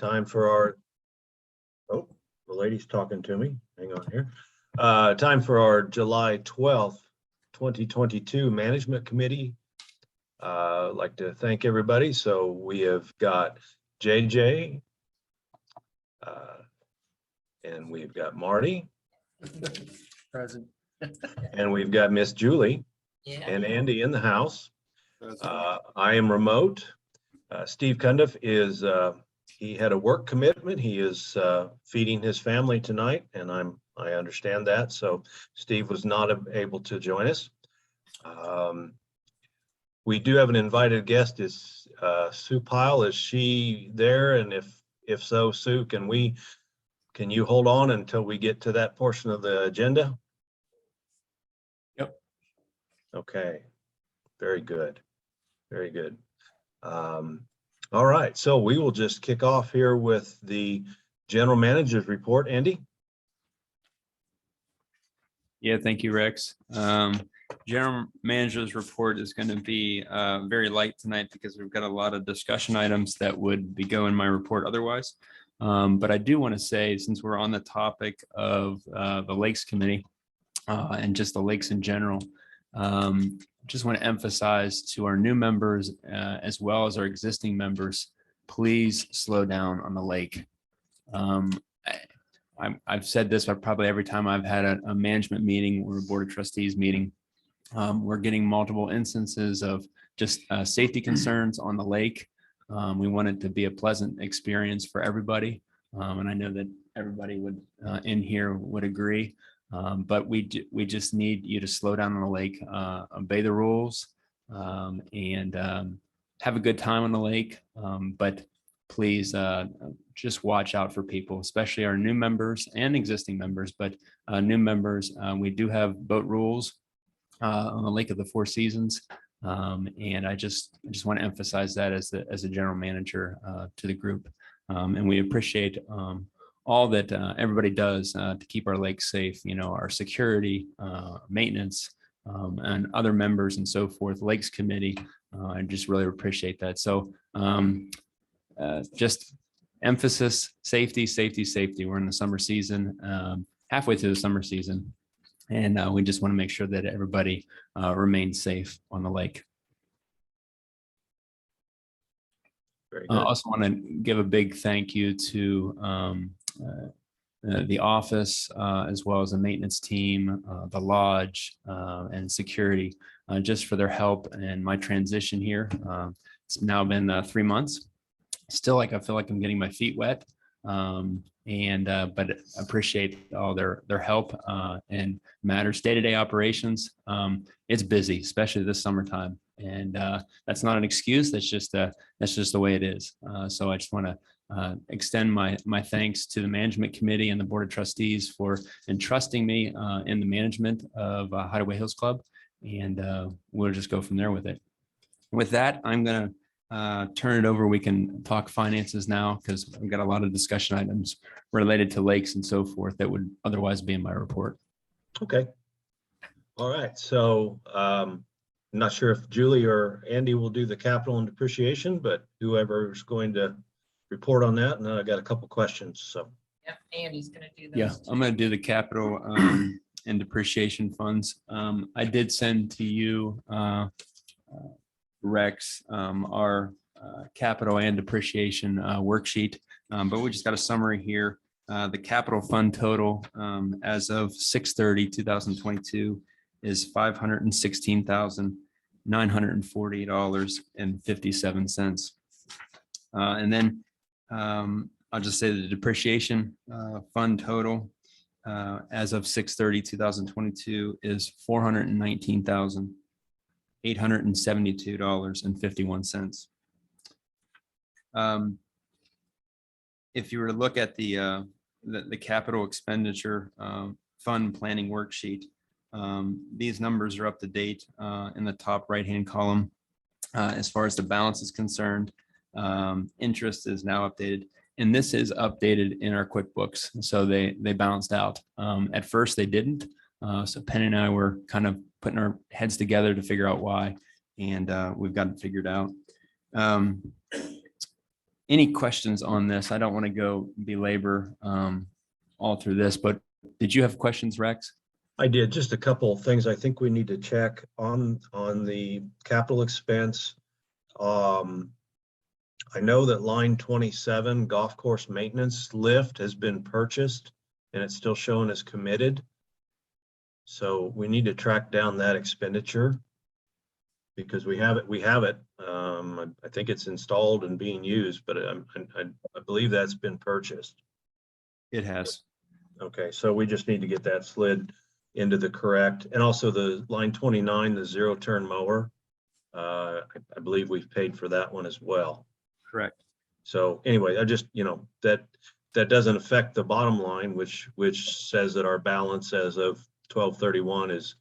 time for our, oh, the lady's talking to me. Hang on here. Time for our July 12th, 2022 Management Committee. I'd like to thank everybody. So we have got JJ, and we've got Marty, Present. and we've got Miss Julie Yeah. and Andy in the house. I am remote. Steve Cundiff is, he had a work commitment. He is feeding his family tonight, and I understand that. So Steve was not able to join us. We do have an invited guest. Is Sue Pyle? Is she there? And if so, Sue, can you hold on until we get to that portion of the agenda? Yep. Okay. Very good. Very good. All right, so we will just kick off here with the general manager's report. Andy? Yeah, thank you, Rex. General manager's report is going to be very light tonight because we've got a lot of discussion items that would be going in my report otherwise. But I do want to say, since we're on the topic of the Lakes Committee and just the lakes in general, just want to emphasize to our new members as well as our existing members, please slow down on the lake. I've said this probably every time I've had a management meeting or a board of trustees meeting. We're getting multiple instances of just safety concerns on the lake. We want it to be a pleasant experience for everybody. And I know that everybody would in here would agree. But we just need you to slow down on the lake, obey the rules, and have a good time on the lake. But please just watch out for people, especially our new members and existing members. But new members, we do have boat rules on the Lake of the Four Seasons. And I just want to emphasize that as a general manager to the group. And we appreciate all that everybody does to keep our lakes safe, our security, maintenance, and other members and so forth, Lakes Committee. I just really appreciate that. So just emphasis, safety, safety, safety. We're in the summer season, halfway through the summer season. And we just want to make sure that everybody remains safe on the lake. Very I good. also want to give a big thank you to the office, as well as the maintenance team, the lodge, and security, just for their help in my transition here. It's now been 3 months. Still, I feel like I'm getting my feet wet, but appreciate all their help and matters day-to-day operations. It's busy, especially this summertime, and that's not an excuse. That's just the way it is. So I just want to extend my thanks to the management committee and the board of trustees for entrusting me in the management of Hideaway Hills Club, and we'll just go from there with it. With that, I'm going to turn it over. We can talk finances now because we've got a lot of discussion items related to lakes and so forth that would otherwise be in my report. Okay. All right. So I'm not sure if Julie or Andy will do the capital and depreciation, but whoever's going to report on that. And then I got a couple questions. So Yep, Andy's gonna do those. Yeah, I'm going to do the capital and depreciation funds. I did send to you, Rex, our capital and depreciation worksheet, but we just got a summary here. The capital fund total as of 6/30/2022 is $516,940.57. And then I'll just say the depreciation fund total as of 6/30/2022 is $419,872.51. If you were to look at the capital expenditure fund planning worksheet, these numbers are up to date in the top right-hand column. As far as the balance is concerned, interest is now updated, and this is updated in our QuickBooks. So they balanced out. At first they didn't. So Penny and I were kind of putting our heads together to figure out why, and we've got it figured out. any questions on this? I don't want to go belabor all through this, but did you have questions, Rex? I did, just a couple of things I think we need to check on the capital expense. I know that line 27 golf course maintenance lift has been purchased and it's still showing as committed. So we need to track down that expenditure because we have it. I think it's installed and being used, but I believe that's been purchased. It has. Okay, so we just need to get that slid into the correct, and also the line 29, the zero turn mower. I believe we've paid for that one as well. Correct. So anyway, I just, that doesn't affect the bottom line, which says that our balance as of 12/31 is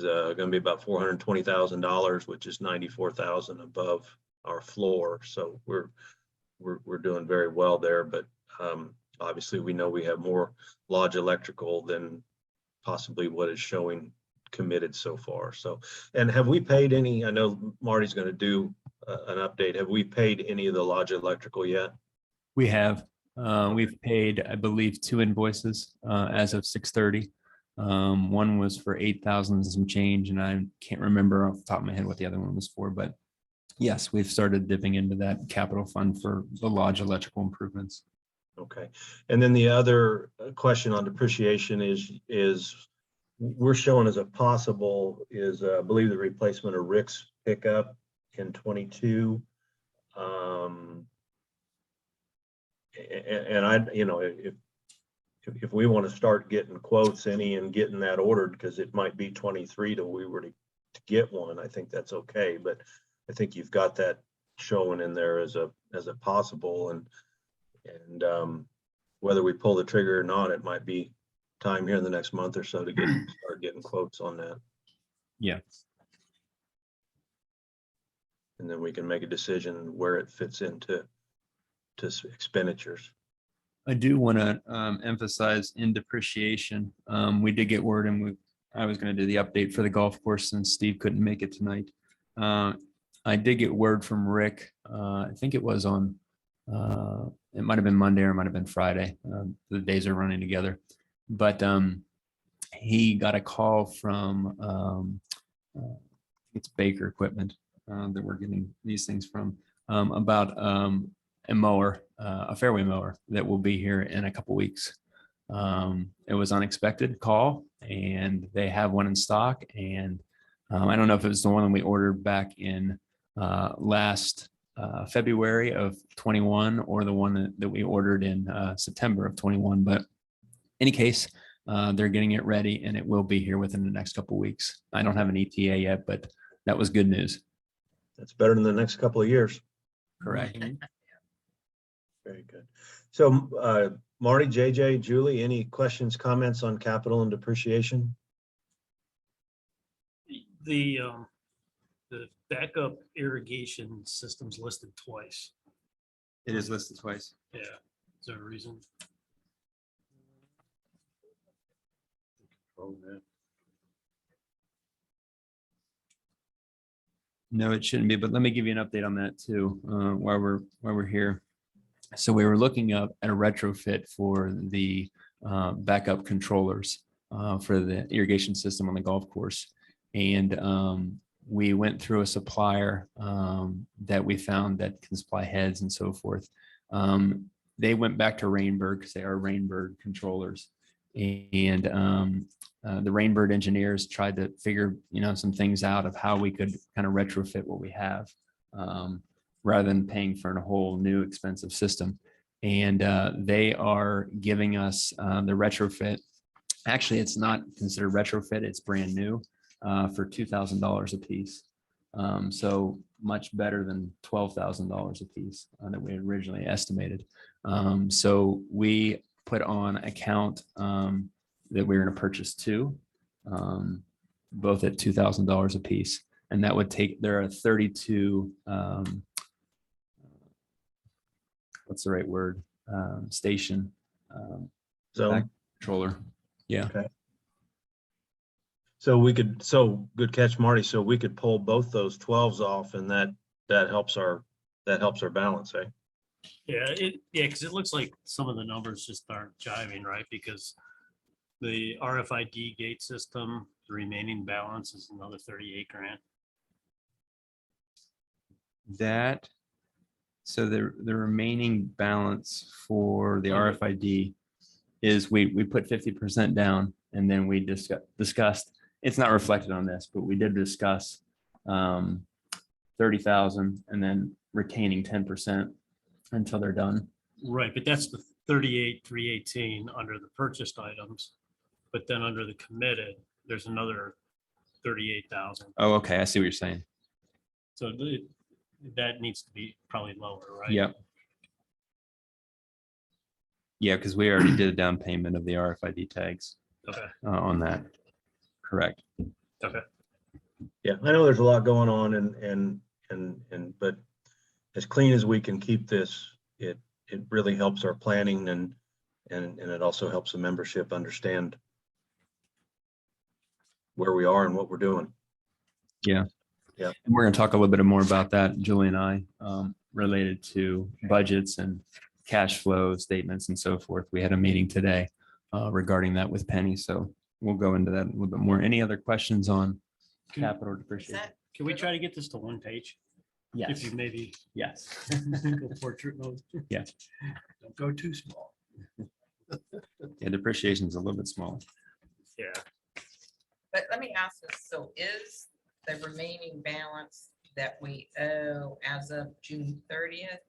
going to be about $420,000, which is 94,000 above our floor. So we're doing very well there, but obviously we know we have more Lodge Electrical than possibly what is showing committed so far. So, and have we paid any? I know Marty's going to do an update. Have we paid any of the Lodge Electrical yet? We have. We've paid, I believe, 2 invoices as of 6:30. One was for 8,000 and some change, and I can't remember off the top of my head what the other one was for, but yes, we've started dipping into that capital fund for the Lodge Electrical improvements. Okay. And then the other question on depreciation is we're showing as a possible is I believe the replacement of Rick's pickup in 22. And I, if we want to start getting quotes and getting that ordered, because it might be 23 till we were to get one, I think that's okay. But I think you've got that showing in there as a possible, and whether we pull the trigger or not, it might be time here in the next month or so to start getting quotes on that. Yeah. And then we can make a decision where it fits into expenditures. I do want to emphasize in depreciation, we did get word, and I was going to do the update for the golf course since Steve couldn't make it tonight. I did get word from Rick. I think it was on, it might have been Monday or it might have been Friday. The days are running together, but he got a call from it's Baker Equipment that we're getting these things from about a mower, a fairway mower that will be here in a couple weeks. It was unexpected call, and they have one in stock. And I don't know if it was the one that we ordered back in last February of 21 or the one that we ordered in September of 21. But in any case, they're getting it ready, and it will be here within the next couple weeks. I don't have an ETA yet, but that was good news. That's better than the next couple of years. Correct. Very good. So Marty, JJ, Julie, any questions, comments on capital and depreciation? The backup irrigation system's listed twice. It is listed twice. Yeah. Is there a reason? Oh, man. No, it shouldn't be, but let me give you an update on that too, while we're here. So we were looking up at a retrofit for the backup controllers for the irrigation system on the golf course. And we went through a supplier that we found that can supply heads and so forth. They went back to Rainbird because they are Rainbird controllers. And the Rainbird engineers tried to figure, some things out of how we could kind of retrofit what we have rather than paying for a whole new expensive system. And they are giving us the retrofit. Actually, it's not considered retrofit. It's brand new for $2,000 a piece. So much better than $12,000 a piece that we had originally estimated. So we put on account that we were going to purchase 2, both at $2,000 a piece. And that would take, there are 32, what's the right word? Station So controller. Yeah. okay. So good catch, Marty. So we could pull both those 12s off, and that helps our balance, eh? Yeah, because it looks like some of the numbers just aren't jiving, right? Because the RFID gate system, the remaining balance is another 38 grand. That, so the remaining balance for the Okay. RFID is we put 50% down, and then we discussed, it's not reflected on this, but we did discuss 30,000 and then retaining 10% until they're done. Right, but that's the 38,318 under the purchased items. But then under the committed, there's another 38,000. Oh, okay, I see what you're saying. So that needs to be probably lower, right? Yep. Yeah, because we already did a down payment of the RFID tags Okay, on that. Correct. okay. Yeah, I know there's a lot going on but as clean as we can keep this, it really helps our planning and it also helps the membership understand where we are and what we're doing. Yeah. Yeah. And we're going to talk a little bit more about that, Julie and I, related to budgets and cash flow statements and so forth. We had a meeting today regarding that with Penny, so we'll go into that a little bit more. Any other questions on capital Is depreciation? that- Can we try to get this to one page? If you maybe Yes. go portrait mode. Yeah. Don't go too small. Yeah, depreciation is a little bit small. Yeah, But let me ask this, so is the remaining balance that we owe as of June 30th?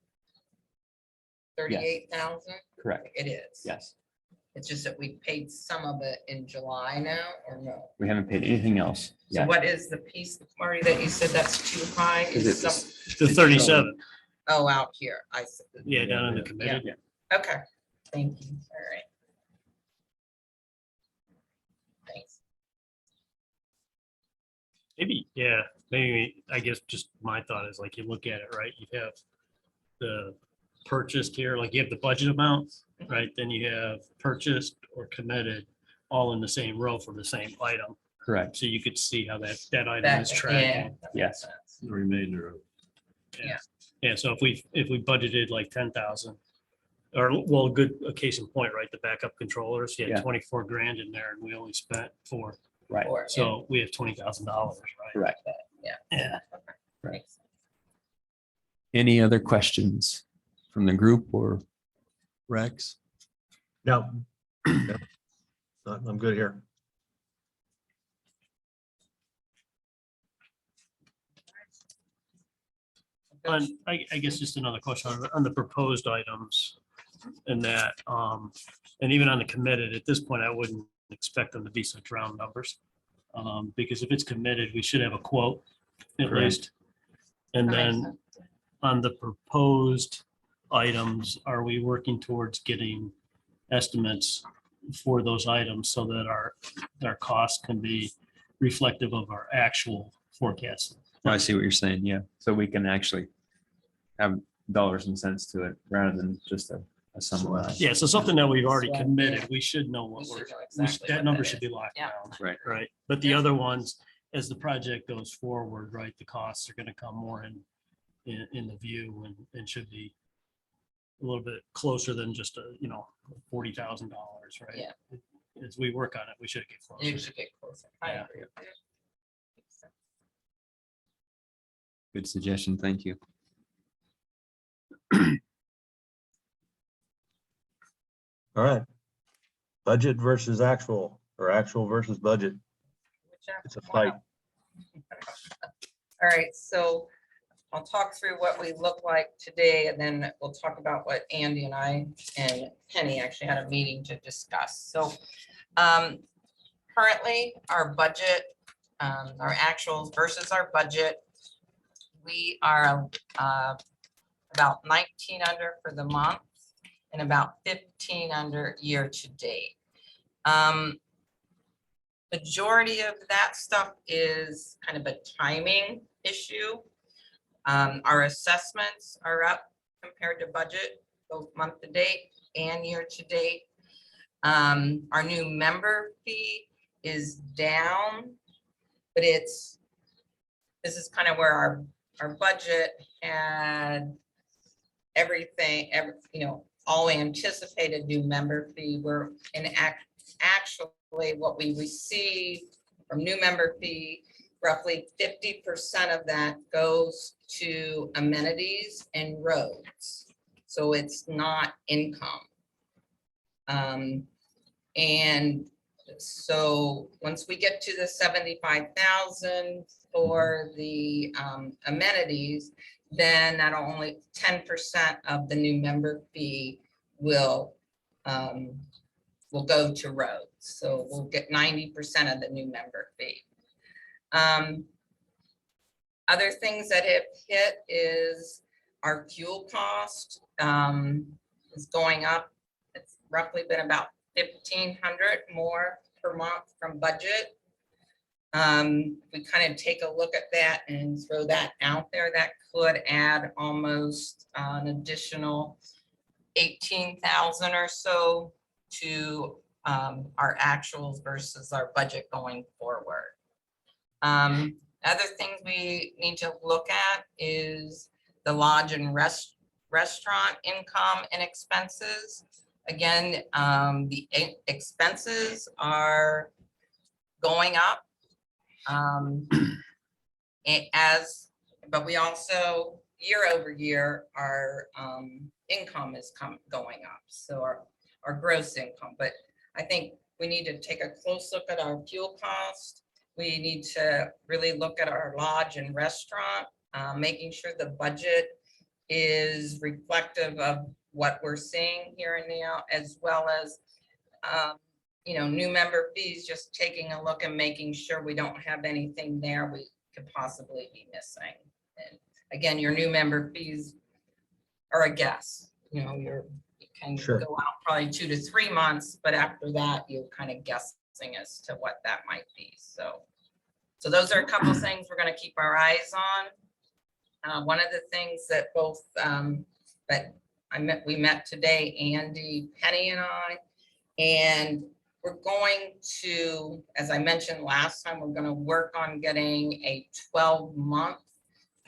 38,000? Correct. It is? Yes. It's just that we paid some of it in July now, or no? We haven't paid anything else. So Yeah. what is the piece, Marty, that you said that's too high? Is some, the 37, oh, out here, I see. yeah, down in the committed. Okay, thank you, all right. Thanks. Maybe, yeah, maybe, I guess just my thought is like, you look at it, right? You have the purchased here, like you have the budget amount, right? Then you have purchased or committed all in the same row for the same item. Correct. So you could see how that item That- is yeah, tracking. that makes Yes. sense. The remainder of. Yeah. Yeah, so if we budgeted like 10,000, or well, a case in point, right? The backup controllers, you Yeah. had 24 grand in there and we only spent 4. Right. Or- So we have $20,000, right? Correct. Yeah. Yeah. Right. Makes sense. Any other questions from the group or Rex? No. No. I'm good here. I guess just another question on the proposed items and that, and even on the committed, at this point, I wouldn't expect them to be such round numbers. Because if it's committed, we should have a quote at Correct. least. And That makes then sense. on the proposed items, are we working towards getting estimates for those items so that our costs can be reflective of our actual forecast? I see what you're saying. Yeah. So we can actually have dollars and cents to it rather than just a sum amount. Yeah, so something that we've already So, committed, yeah. we should know what We should we're, know we exactly that what number that should is. be locked Yeah. down. Right. Right, but the Yeah. other ones, as the project goes forward, right, the costs are gonna come more in the view and should be a little bit closer than just $40,000, right? Yeah. As we work on it, we should get You closer. should get closer. I Yeah. agree with you. Makes sense. Good suggestion. Thank you. All right. Budget versus actual, or actual versus budget. Whichever It's a one. fight. All right, so I'll talk through what we look like today, and then we'll talk about what Andy and I and Penny actually had a meeting to discuss. So currently, our budget, our actuals versus our budget, we are about 19 under for the month and about 15 under year to date. Majority of that stuff is kind of a timing issue. Our assessments are up compared to budget, both month to date and year to date. Our new member fee is down, but this is kind of where our budget had everything, all anticipated new member fee, we're actually what we receive from new member fee, roughly 50% of that goes to amenities and roads. So it's not income. And so once we get to the 75,000 for the amenities, then not only 10% of the new member fee will go to roads. So we'll get 90% of the new member fee. Other things that have hit is our fuel cost is going up. It's roughly been about 1,500 more per month from budget. We kind of take a look at that and throw that out there, that could add almost an additional 18,000 or so to our actuals versus our budget going forward. Other things we need to look at is the lodge and restaurant income and expenses. Again, the expenses are going up. But we also, year over year, our income is going up. So our gross income, but I think we need to take a close look at our fuel cost. We need to really look at our lodge and restaurant, making sure the budget is reflective of what we're seeing here and now, as well as new member fees, just taking a look and making sure we don't have anything there we could possibly be missing. And again, your new member fees are a guess. You can Sure. go out probably 2 to 3 months, but after that, you're kind of guessing as to what that might be. So those are a couple of things we're going to keep our eyes on. One of the things that both we met today, Andy, Penny, and I, and we're going to, as I mentioned last time, we're going to work on getting a 12-month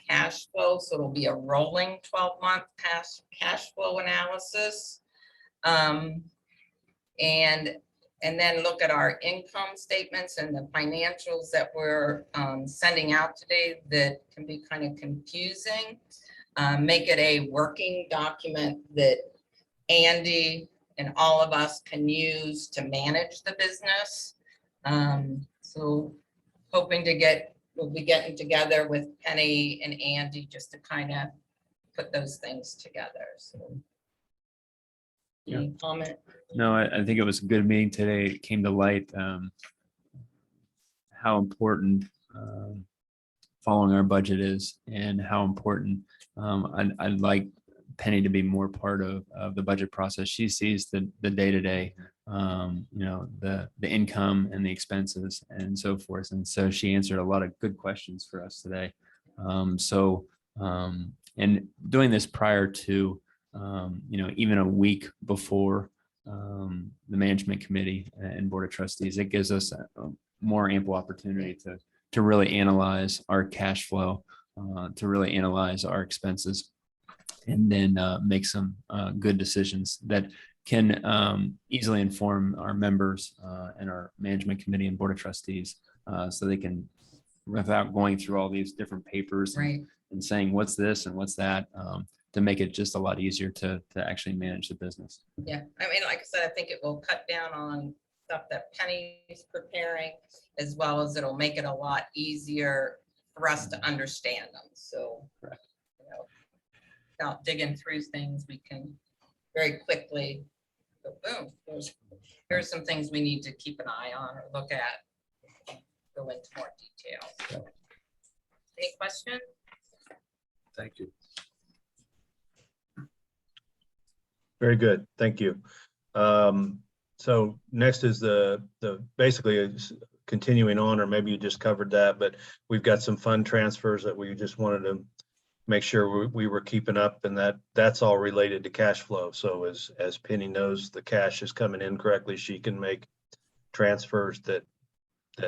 cash flow. So it'll be a rolling 12-month cash flow analysis. And then look at our income statements and the financials that we're sending out today that can be kind of confusing. Make it a working document that Andy and all of us can use to manage the business. So hoping we'll be getting together with Penny and Andy just to kind of put those things together. So any comment? No, I think it was a good meeting today. It came to light how important following our budget is, and how important I'd like Penny to be more part of the budget process. She sees the day-to-day, the income and the expenses and so forth. And so she answered a lot of good questions for us today. And doing this prior to, even a week before the management committee and board of trustees, it gives us a more ample opportunity to really analyze our cash flow, to really analyze our expenses, and then make some good decisions that can easily inform our members and our management committee and board of trustees, so they can, without going through all these different papers Right. and saying what's this and what's that, to make it just a lot easier to actually manage the business. Yeah, I mean, like I said, I think it will cut down on stuff that Penny's preparing, as well as it'll make it a lot easier for us to understand them. So, Correct. Without digging through things, we can very quickly go, boom, here's some things we need to keep an eye on or look at, go into more detail. Any questions? Thank you. Very good. Thank you. So next is the basically is continuing on, or maybe you just covered that, but we've got some fund transfers that we just wanted to make sure we were keeping up, and that's all related to cash flow. So as Penny knows, the cash is coming in correctly. She can make transfers that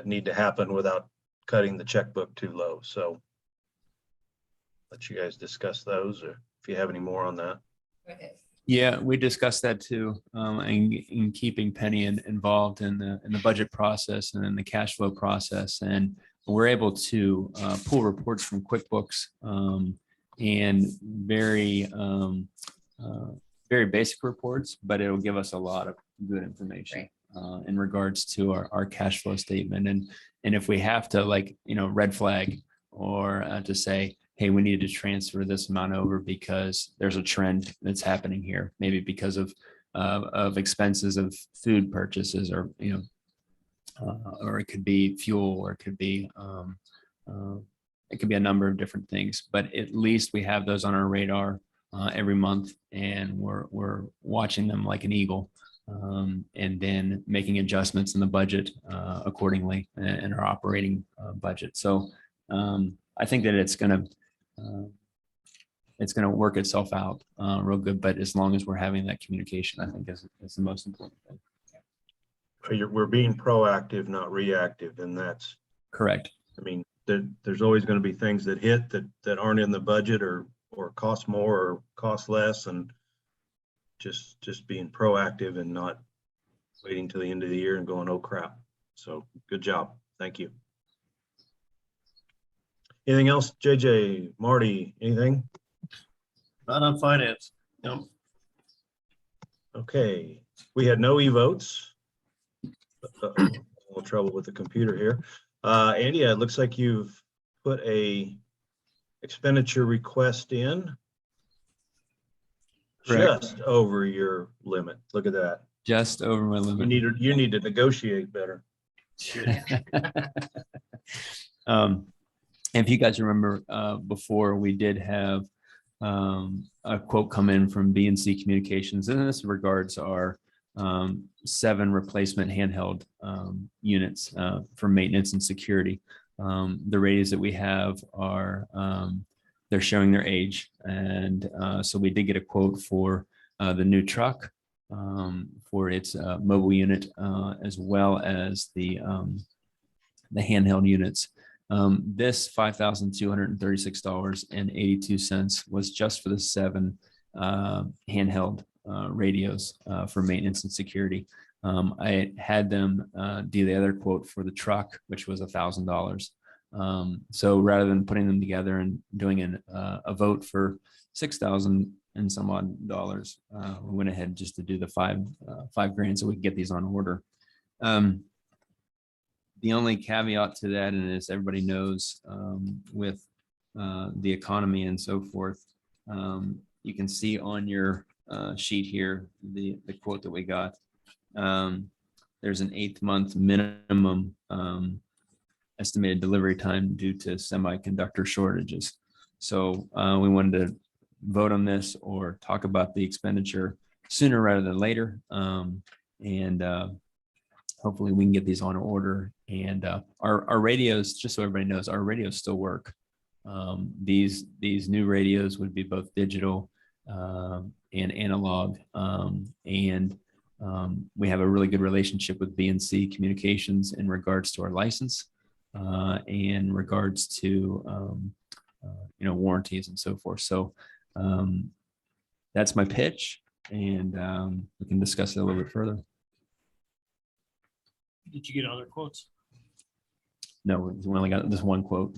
need to happen without cutting the checkbook too low. So let you guys discuss those, or if you have any more on that. Yeah, we discussed that too, and in keeping Penny involved in the budget process and in the cash flow process. And we're able to pull reports from QuickBooks, and very basic reports, but it'll give us a lot of good information in regards to our cash flow statement. And if we have to, like, red flag or to say, hey, we need to transfer this amount over because there's a trend that's happening here, maybe because of expenses of food purchases, or or it could be fuel, or it could be a number of different things. But at least we have those on our radar every month, and we're watching them like an eagle, and then making adjustments in the budget accordingly, in our operating budget. So I think that it's going to work itself out real good. But as long as we're having that communication, I think is the most important thing. We're being proactive, not reactive, and that's Correct. I mean, there's always going to be things that hit that aren't in the budget, or cost more or cost less, and just being proactive and not waiting till the end of the year and going, oh crap. So good job. Thank you. Anything else, JJ, Marty, anything? Not on finance. No. Okay, we had no e-votes. A little trouble with the computer here. Andy, it looks like you've put a expenditure request in. Correct. Just over your limit. Look at that. Just over my limit. You need to negotiate better. If you guys remember, before, we did have a quote come in from BNC Communications, and this regards our 7 replacement handheld units for maintenance and security. The radios that we have are they're showing their age, and so we did get a quote for the new truck, for its mobile unit, as well as the handheld units. This $5,236.82 was just for the 7 handheld radios for maintenance and security. I had them do the other quote for the truck, which was $1,000. So rather than putting them together and doing a vote for $6,000 and some odd dollars, we went ahead just to do the $5,000 so we can get these on order. The only caveat to that, and as everybody knows, with the economy and so forth, you can see on your sheet here the quote that we got. There's an 8-month minimum estimated delivery time due to semiconductor shortages. So we wanted to vote on this or talk about the expenditure sooner rather than later, and hopefully we can get these on order. And our radios, just so everybody knows, our radios still work. These new radios would be both digital and analog, and we have a really good relationship with BNC Communications in regards to our license, in regards to warranties and so forth. So that's my pitch, and we can discuss it a little bit further. Did you get other quotes? No, we only got this one quote.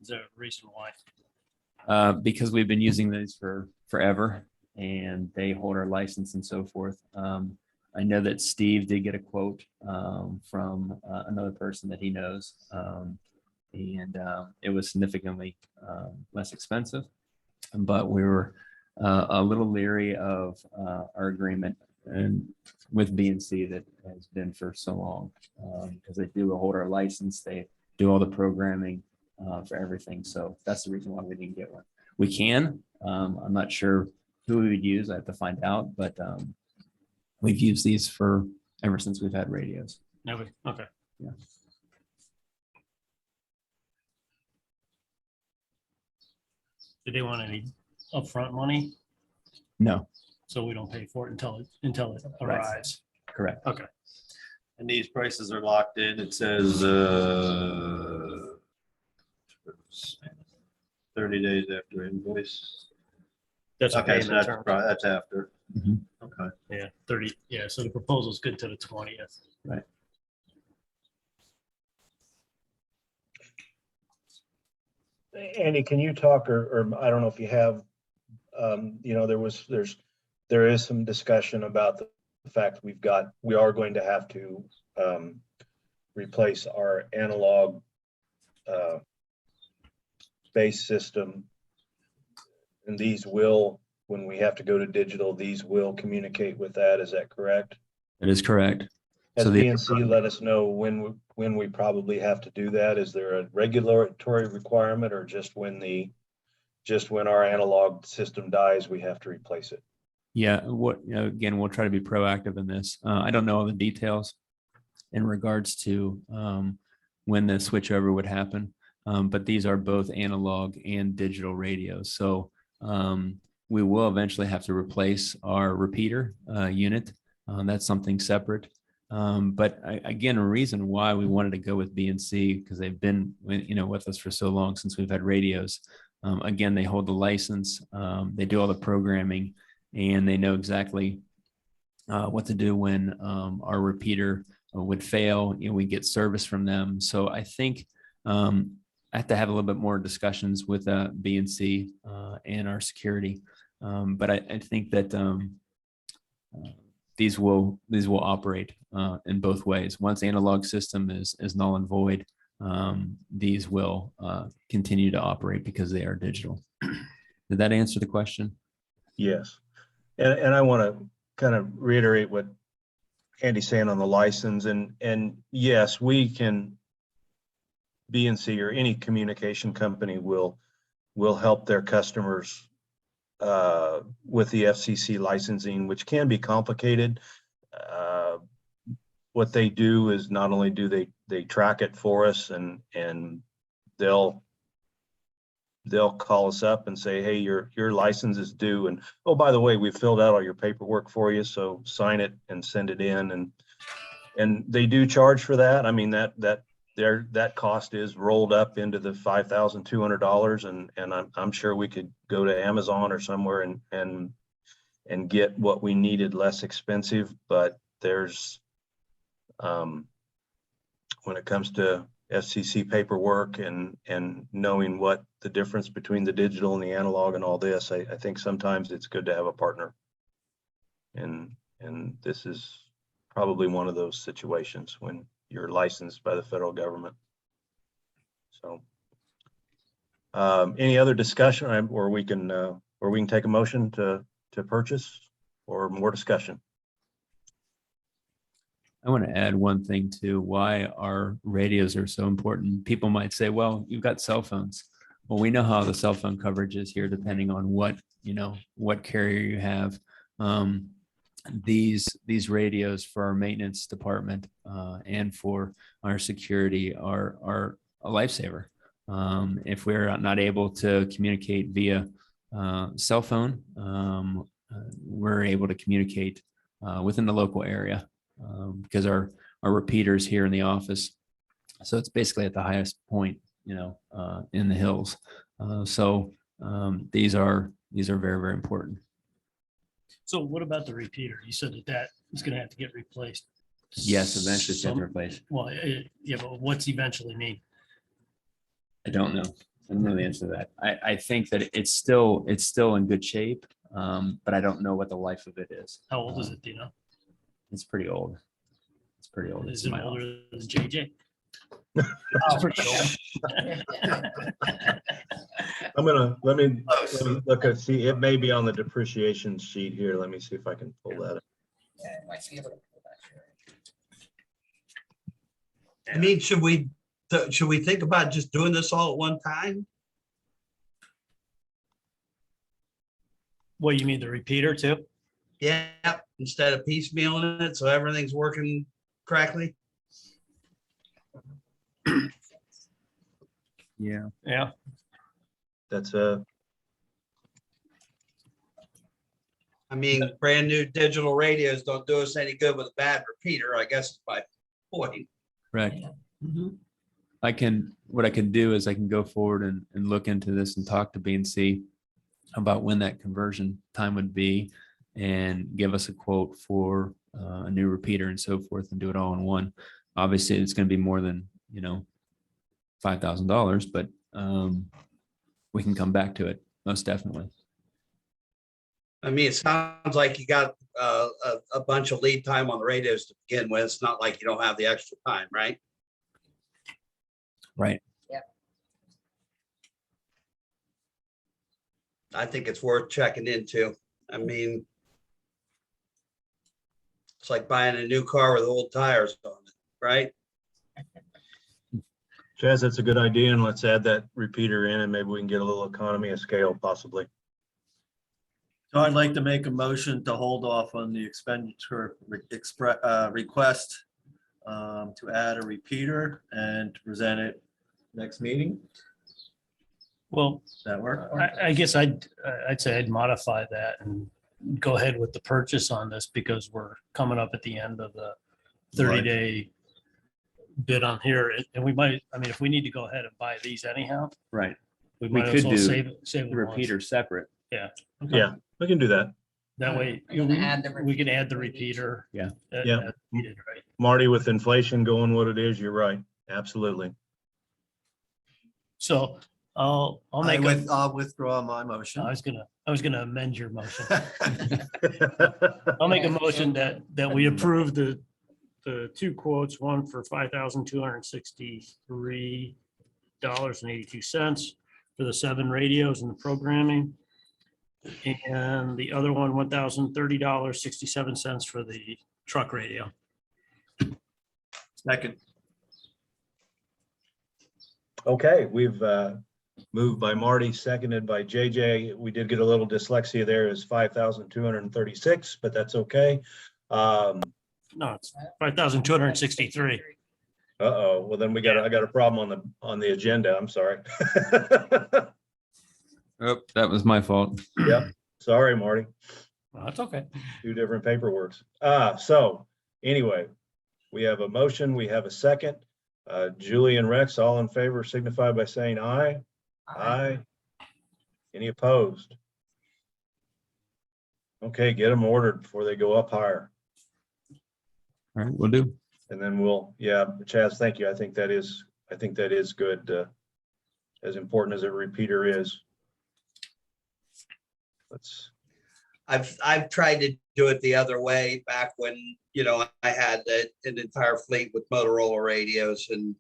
Is there a reason why? Because we've been using these for forever, and they hold our license and so forth. I know that Steve did get a quote from another person that he knows, and it was significantly less expensive, but we were a little leery of our agreement and with BNC that has been for so long, because they do hold our license, they do all the programming for everything. So that's the reason why we didn't get one. We can. I'm not sure who we would use. I have to find out, but we've used these for ever since we've had radios. No, okay. Yeah. Did they want any upfront money? No, So we don't pay for it until it Right. arrives. correct. Okay. And these prices are locked in. It says 30 days after invoice. That's a Okay, so payment that's, term. that's after. Mhm. Okay. Yeah, 30, yeah, so the proposal's good to the 20th. Andy, can you talk, or I don't know if you have, you know, there is some discussion about the fact we are going to have to replace our analog base system. And these will, when we have to go to digital, these will communicate with that. Is that correct? That is correct. Has So the- BNC let us know when we probably have to do that? Is there a regulatory requirement or just when our analog system dies, we have to replace it? Yeah, again, we'll try to be proactive in this. I don't know all the details in regards to when the switchover would happen. But these are both analog and digital radios. So we will eventually have to replace our repeater unit. That's something separate. But again, a reason why we wanted to go with BNC, because they've been with us for so long since we've had radios. Again, they hold the license, they do all the programming, and they know exactly what to do when our repeater would fail. We get service from them. So I think I have to have a little bit more discussions with BNC and our security. But I think that these will operate in both ways. Once the analog system is null and void, these will continue to operate because they are digital. Did that answer the question? Yes. And I want to kind of reiterate what Andy's saying on the license. And yes, we can, BNC or any communication company will help their customers with the FCC licensing, which can be complicated. What they do is not only do they track it for us, and they'll call us up and say, hey, your license is due, and oh, by the way, we filled out all your paperwork for you, so sign it and send it in. And they do charge for that. I mean, that cost is rolled up into the $5,200, and I'm sure we could go to Amazon or somewhere and get what we needed less expensive. But there's when it comes to FCC paperwork and knowing what the difference between the digital and the analog and all this, I think sometimes it's good to have a partner, and this is probably one of those situations when you're licensed by the federal government. So any other discussion, or we can take a motion to purchase, or more discussion? I want to add one thing to why our radios are so important. People might say, well, you've got cell phones. Well, we know how the cell phone coverage is here, depending on what carrier you have. These radios for our maintenance department and for our security are a lifesaver. If we're not able to communicate via cell phone, we're able to communicate within the local area because our repeaters here in the office. So it's basically at the highest point, in the hills. So these are very, very important. So what about the repeater? You said that is going to have to get replaced. Yes, eventually it's going to replace. Well, yeah, but what's eventually mean? I don't know. I don't know the answer to that. I think that it's still in good shape, but I don't know what the life of it is. How old is it? Do you know? It's pretty old. It's pretty old. Is It's it my older old. than JJ? It's pretty old. Let me look and see. It may be on the depreciation sheet here. Let me see if I can pull that up. Yeah, I might be able to pull that here. I mean, should we think about just doing this all at one time? What, you mean the repeater too? Yeah, instead of piecemealing it, so everything's working correctly? Yeah. Yeah. That's I mean, brand new digital radios don't do us any good with a bad repeater, I guess is my point. Right. What I can do is I can go forward and look into this and talk to BNC about when that conversion time would be and give us a quote for a new repeater and so forth and do it all in one. Obviously, it's going to be more than, $5,000, but we can come back to it most definitely. I mean, it sounds like you got a bunch of lead time on the radios to begin with. It's not like you don't have the extra time, right? Right. I think it's worth checking into. I mean, it's like buying a new car with old tires on it, right? Chaz, that's a good idea, and let's add that repeater in, and maybe we can get a little economy of scale possibly. So I'd like to make a motion to hold off on the expenditure request to add a repeater and to present it next meeting. Well, Does that work? I guess I'd say I'd modify that and go ahead with the purchase on this because we're coming up at the end of the 30-day bid on here. And we might, I mean, if we need to go ahead and buy these anyhow, Right. we We might as could well do save The it. repeater separate. Okay. Yeah, we can do that. That way, We're gonna add the we can add the repeater. repeater. Yeah. Yeah. as needed, right? Marty, with inflation going what it is, you're right. Absolutely. So I'll make, I'll withdraw my motion. I was gonna amend your motion. I'll make a motion that we approve the two quotes, one for $5,263.82 for the 7 radios and the programming. And the other one, $1,030.67 for the truck radio. Second. Okay, we've moved by Marty, seconded by JJ. We did get a little dyslexia there, is 5,236, but that's okay. No, it's 5,263. Uh-oh, well then I got a problem on the agenda. I'm sorry. Oh, that was my fault. Yep, sorry, Marty. Well, that's okay. Two different paperworks. So anyway, we have a motion, we have a second. Julie and Rex, all in favor signify by saying aye. Aye. Any opposed? Okay, get them ordered before they go up higher. All right, we'll do. And then Chaz, thank you. I think that is good. As important as a repeater is. I've tried to do it the other way back when, I had an entire fleet with Motorola radios and,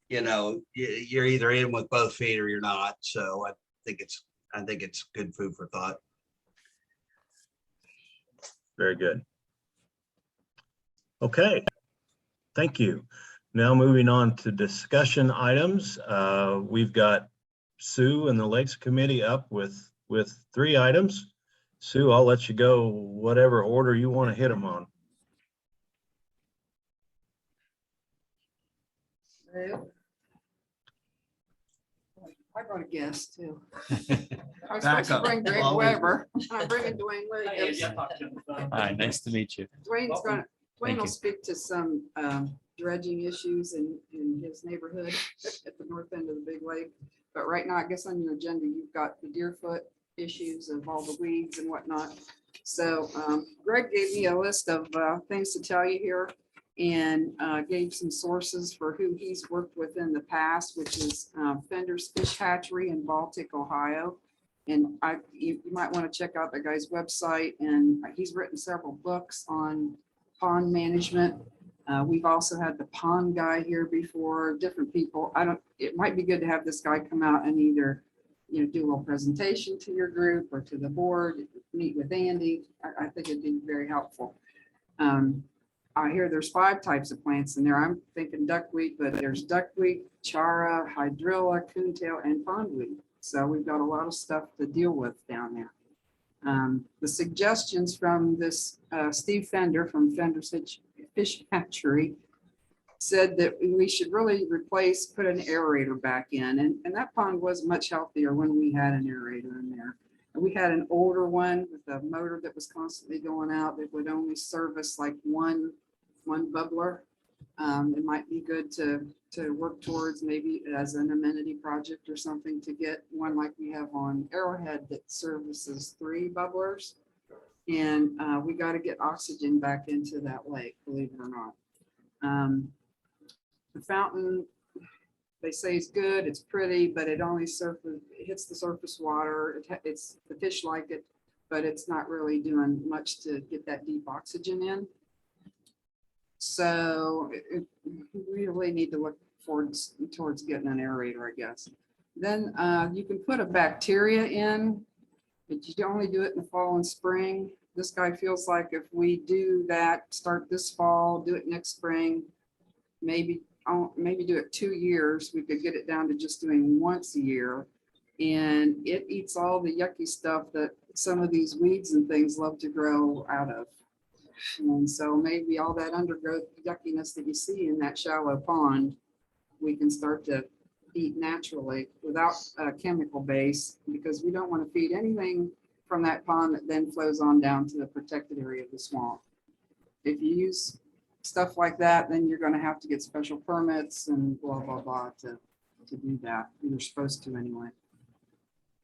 you're either in with both feet or you're not. So I think it's good food for thought. Very good. Okay, thank you. Now moving on to discussion items. We've got Sue and the Lakes Committee up with 3 items. Sue, I'll let you go whatever order you want to hit them on. I brought a guest too. I was Back supposed to up. bring Greg Always. Weber. I'm bringing Dwayne Williams. Hi, nice to meet you. Dwayne Thank will you. speak to some dredging issues in his neighborhood at the north end of the big lake. But right now, I guess on your agenda, you've got the Deerfoot issues of all the weeds and whatnot. So Greg gave me a list of things to tell you here and gave some sources for who he's worked with in the past, which is Fender's Fish Hatchery in Baltic, Ohio. And you might want to check out the guy's website, and he's written several books on pond management. We've also had the pond guy here before, different people. It might be good to have this guy come out and either, do a little presentation to your group or to the board, meet with Andy. I think it'd be very helpful. I hear there's 5 types of plants in there. I'm thinking duckweed, but there's duckweed, chara, hydrilla, coontail, and pondweed. So we've got a lot of stuff to deal with down there. The suggestions from this Steve Fender from Fender's Fish Hatchery said that we should really put an aerator back in. And that pond was much healthier when we had an aerator in there. And we had an older one with a motor that was constantly going out that would only service like one bubbler. It might be good to work towards maybe as an amenity project or something to get one like we have on Arrowhead that services 3 bubblers. And we got to get oxygen back into that lake, believe it or not. The fountain, they say is good, it's pretty, but it only hits the surface water. It's, the fish like it, but it's not really doing much to get that deep oxygen in. So we really need to look towards getting an aerator, I guess. Then you can put a bacteria in, but you can only do it in the fall and spring. This guy feels like if we do that, start this fall, do it next spring, maybe do it 2 years, we could get it down to just doing once a year. And it eats all the yucky stuff that some of these weeds and things love to grow out of. And so maybe all that undergrowth yuckiness that you see in that shallow pond, we can start to eat naturally without a chemical base, because we don't want to feed anything from that pond that then flows on down to the protected area of the swamp. If you use stuff like that, then you're going to have to get special permits and blah, blah, blah to do that. You're supposed to anyway.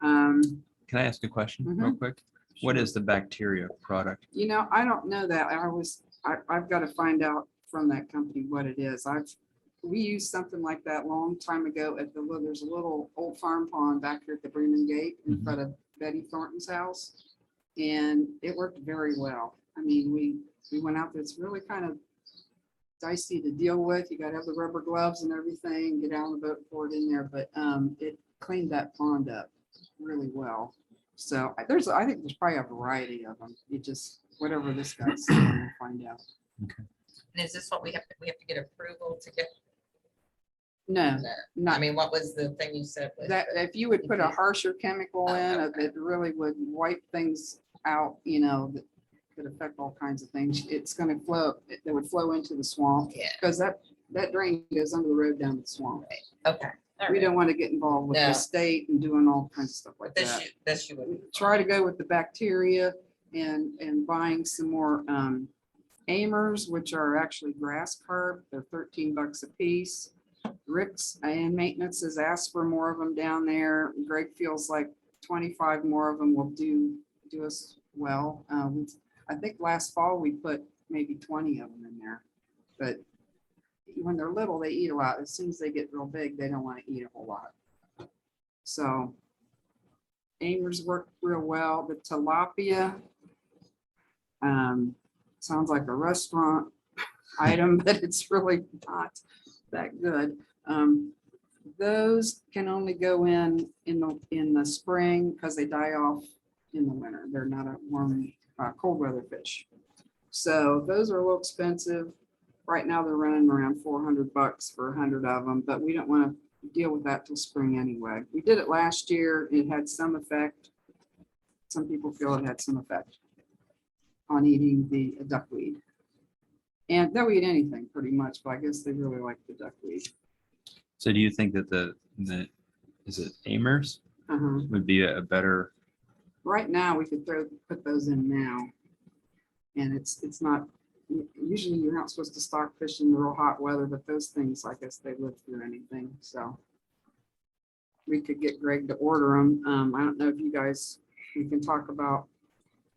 Can I ask a question real Mhm. quick? What is the bacteria product? You know, I don't know that. I've got to find out from that company what it is. We used something like that long time ago at there's a little old farm pond back here at the Bremen Gate in Mhm. front of Betty Thornton's house. And it worked very well. I mean, we went out there. It's really kind of dicey to deal with. You got to have the rubber gloves and everything, get out on the boat, pour it in there. But it cleaned that pond up really well. So I think there's probably a variety of them. You just, whatever this guy's saying, we'll find out. And is this what we have to get approval to get No, that? not I mean, what was the thing you said? was- that. If you would put a harsher chemical in, Okay. it really would wipe things out, you know, that could affect all kinds of things. It's going to flow, it would flow into the swamp Yeah, because that drain goes under the road down to the swamp. okay. all We right. don't want to get involved with No. the state and doing all kinds of stuff like This that. you would. Try to go with the bacteria and buying some more Amers, which are actually grass carp. They're $13 a piece. Rick's and maintenance has asked for more of them down there. Greg feels like 25 more of them will do us well. I think last fall we put maybe 20 of them in there, but when they're little, they eat a lot. As soon as they get real big, they don't want to eat a whole lot. So Amers work real well. The tilapia sounds like a restaurant item, but it's really not that good. Those can only go in the spring because they die off in the winter. They're not a warm, cold weather fish. So those are a little expensive. Right now they're running around $400 for 100 of them, but we don't want to deal with that till spring anyway. We did it last year. It had some effect. Some people feel it had some effect on eating the duckweed. And they'll eat anything pretty much, but I guess they really like the duckweed. So do you think that is it Amers Uh-huh. would be a better, Right now, we could put those in now. And it's not, usually you're not supposed to stock fish in the real hot weather, but those things, I guess they live through anything, so. We could get Greg to order them. I don't know if you guys, we can talk about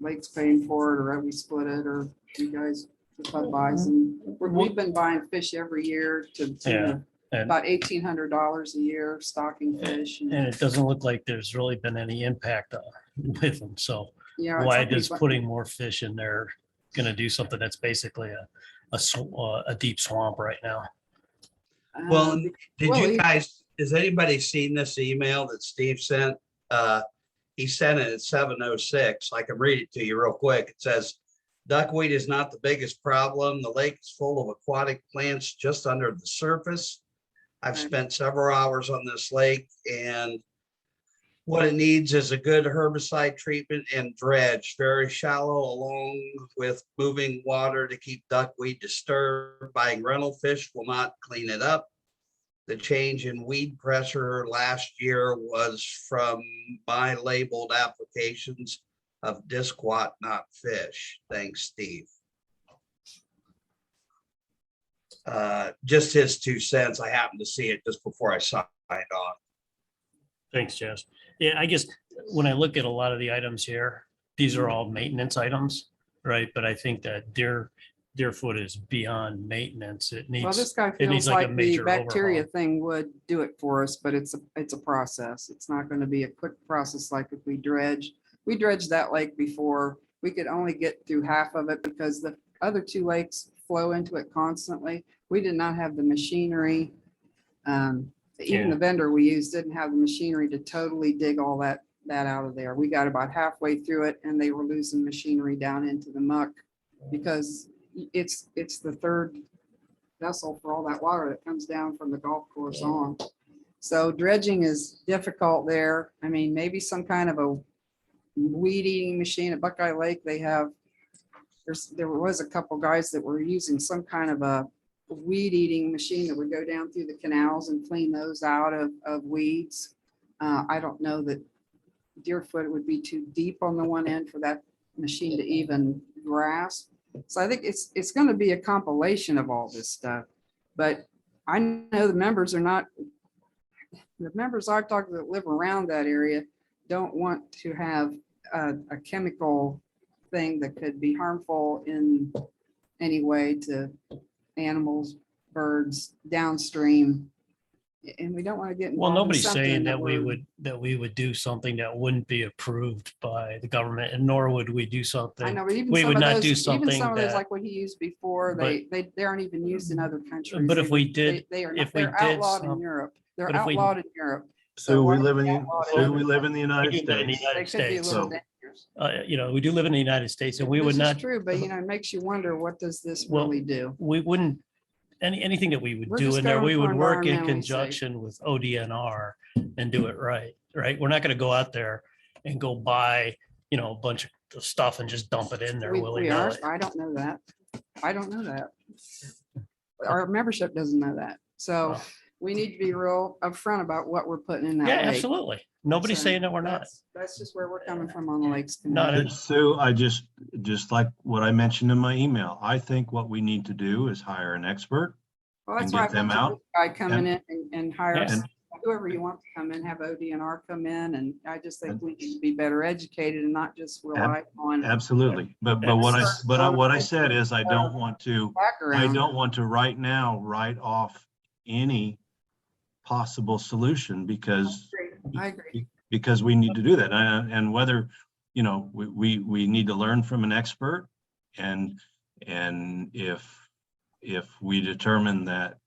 Lake's paying for it, or we split it, or you guys, the club buys them. We've been buying fish every year to Yeah, and- about $1,800 a year stocking fish. And it doesn't look like there's really been any impact with them. So Yeah, it's why something does fun- putting more fish in there gonna do something that's basically a deep swamp right now? Well, Um, did well, you he- guys, has anybody seen this email that Steve sent? He sent it at 7:06. I can read it to you real quick. It says, duckweed is not the biggest problem. The lake is full of aquatic plants just under the surface. I've Right. spent several hours on this lake, and what it needs is a good herbicide treatment and dredge, very shallow, along with moving water to keep duckweed disturbed. Buying rental fish will not clean it up. The change in weed pressure last year was from my labeled applications of disquat, not fish. Thanks, Steve. just his 2 cents. I happened to see it just before I signed on. Thanks, Jess. Yeah, I guess when I look at a lot of the items here, these are all maintenance items, right? But I think that Deerfoot is beyond maintenance. It Well, needs, this guy it needs feels like a like the major bacteria overhaul. thing would do it for us, but it's a process. It's not gonna be a quick process like if we dredge. We dredged that lake before. We could only get through half of it because the other two lakes flow into it constantly. We did not have the machinery. Even Yeah. the vendor we used didn't have the machinery to totally dig all that out of there. We got about halfway through it and they were losing machinery down into the muck because it's the third vessel for all that water that comes down from the golf course on. So dredging is difficult there. I mean, maybe some kind of a weed eating machine at Buckeye Lake. They have, there was a couple guys that were using some kind of a weed eating machine that would go down through the canals and clean those out of weeds. I don't know that Deerfoot would be too deep on the one end for that machine to even grasp. So I think it's going to be a compilation of all this stuff. But I know the members are not, the members I've talked to that live around that area don't want to have a chemical thing that could be harmful in any way to animals, birds, downstream. And we don't want to get Well, involved in nobody's something saying that we we're- would do something that wouldn't be approved by the government, and nor would we do I something. know, but even We some would of not those, do even something some of those that- like what he used before, they aren't even used in other countries. But if They- we did- They are, if we they're did outlawed in some- Europe. They're but if we- outlawed in Europe. So we why live would in, they the outlaw it so here? we live in the United do live in the States. United They could be a States. little So- dangerous. You know, we do live in the United States, and we would This is not, true, but you know, it makes you wonder, what does this Well, really do? we wouldn't, anything that we would We're do just in there, going we for would work in environmentally safe. conjunction with ODNR and do it right, right? We're not gonna go out there and go buy, you know, a bunch of stuff and just dump it in there We are, willy-nilly. I don't know that. I don't know that. Our membership doesn't know that. So Well, we need to be real upfront about what we're putting in that Yeah, lake. absolutely. Nobody's So saying that we're not. That's just where we're coming from on the lakes. Not Committee. at- Sue, I just like what I mentioned in my email, I think what we need to do is hire an expert. Well, that's and why I get them mentioned out, this guy coming in and hire Yeah. And whoever you want to come in, have ODNR come in. And I just think And- we need to be better educated and not just rely on absolutely. But what I said is I don't want to background. right now write off any possible solution I agree. because we need to do that. And whether, you know, we need to learn from an expert, and if we determine that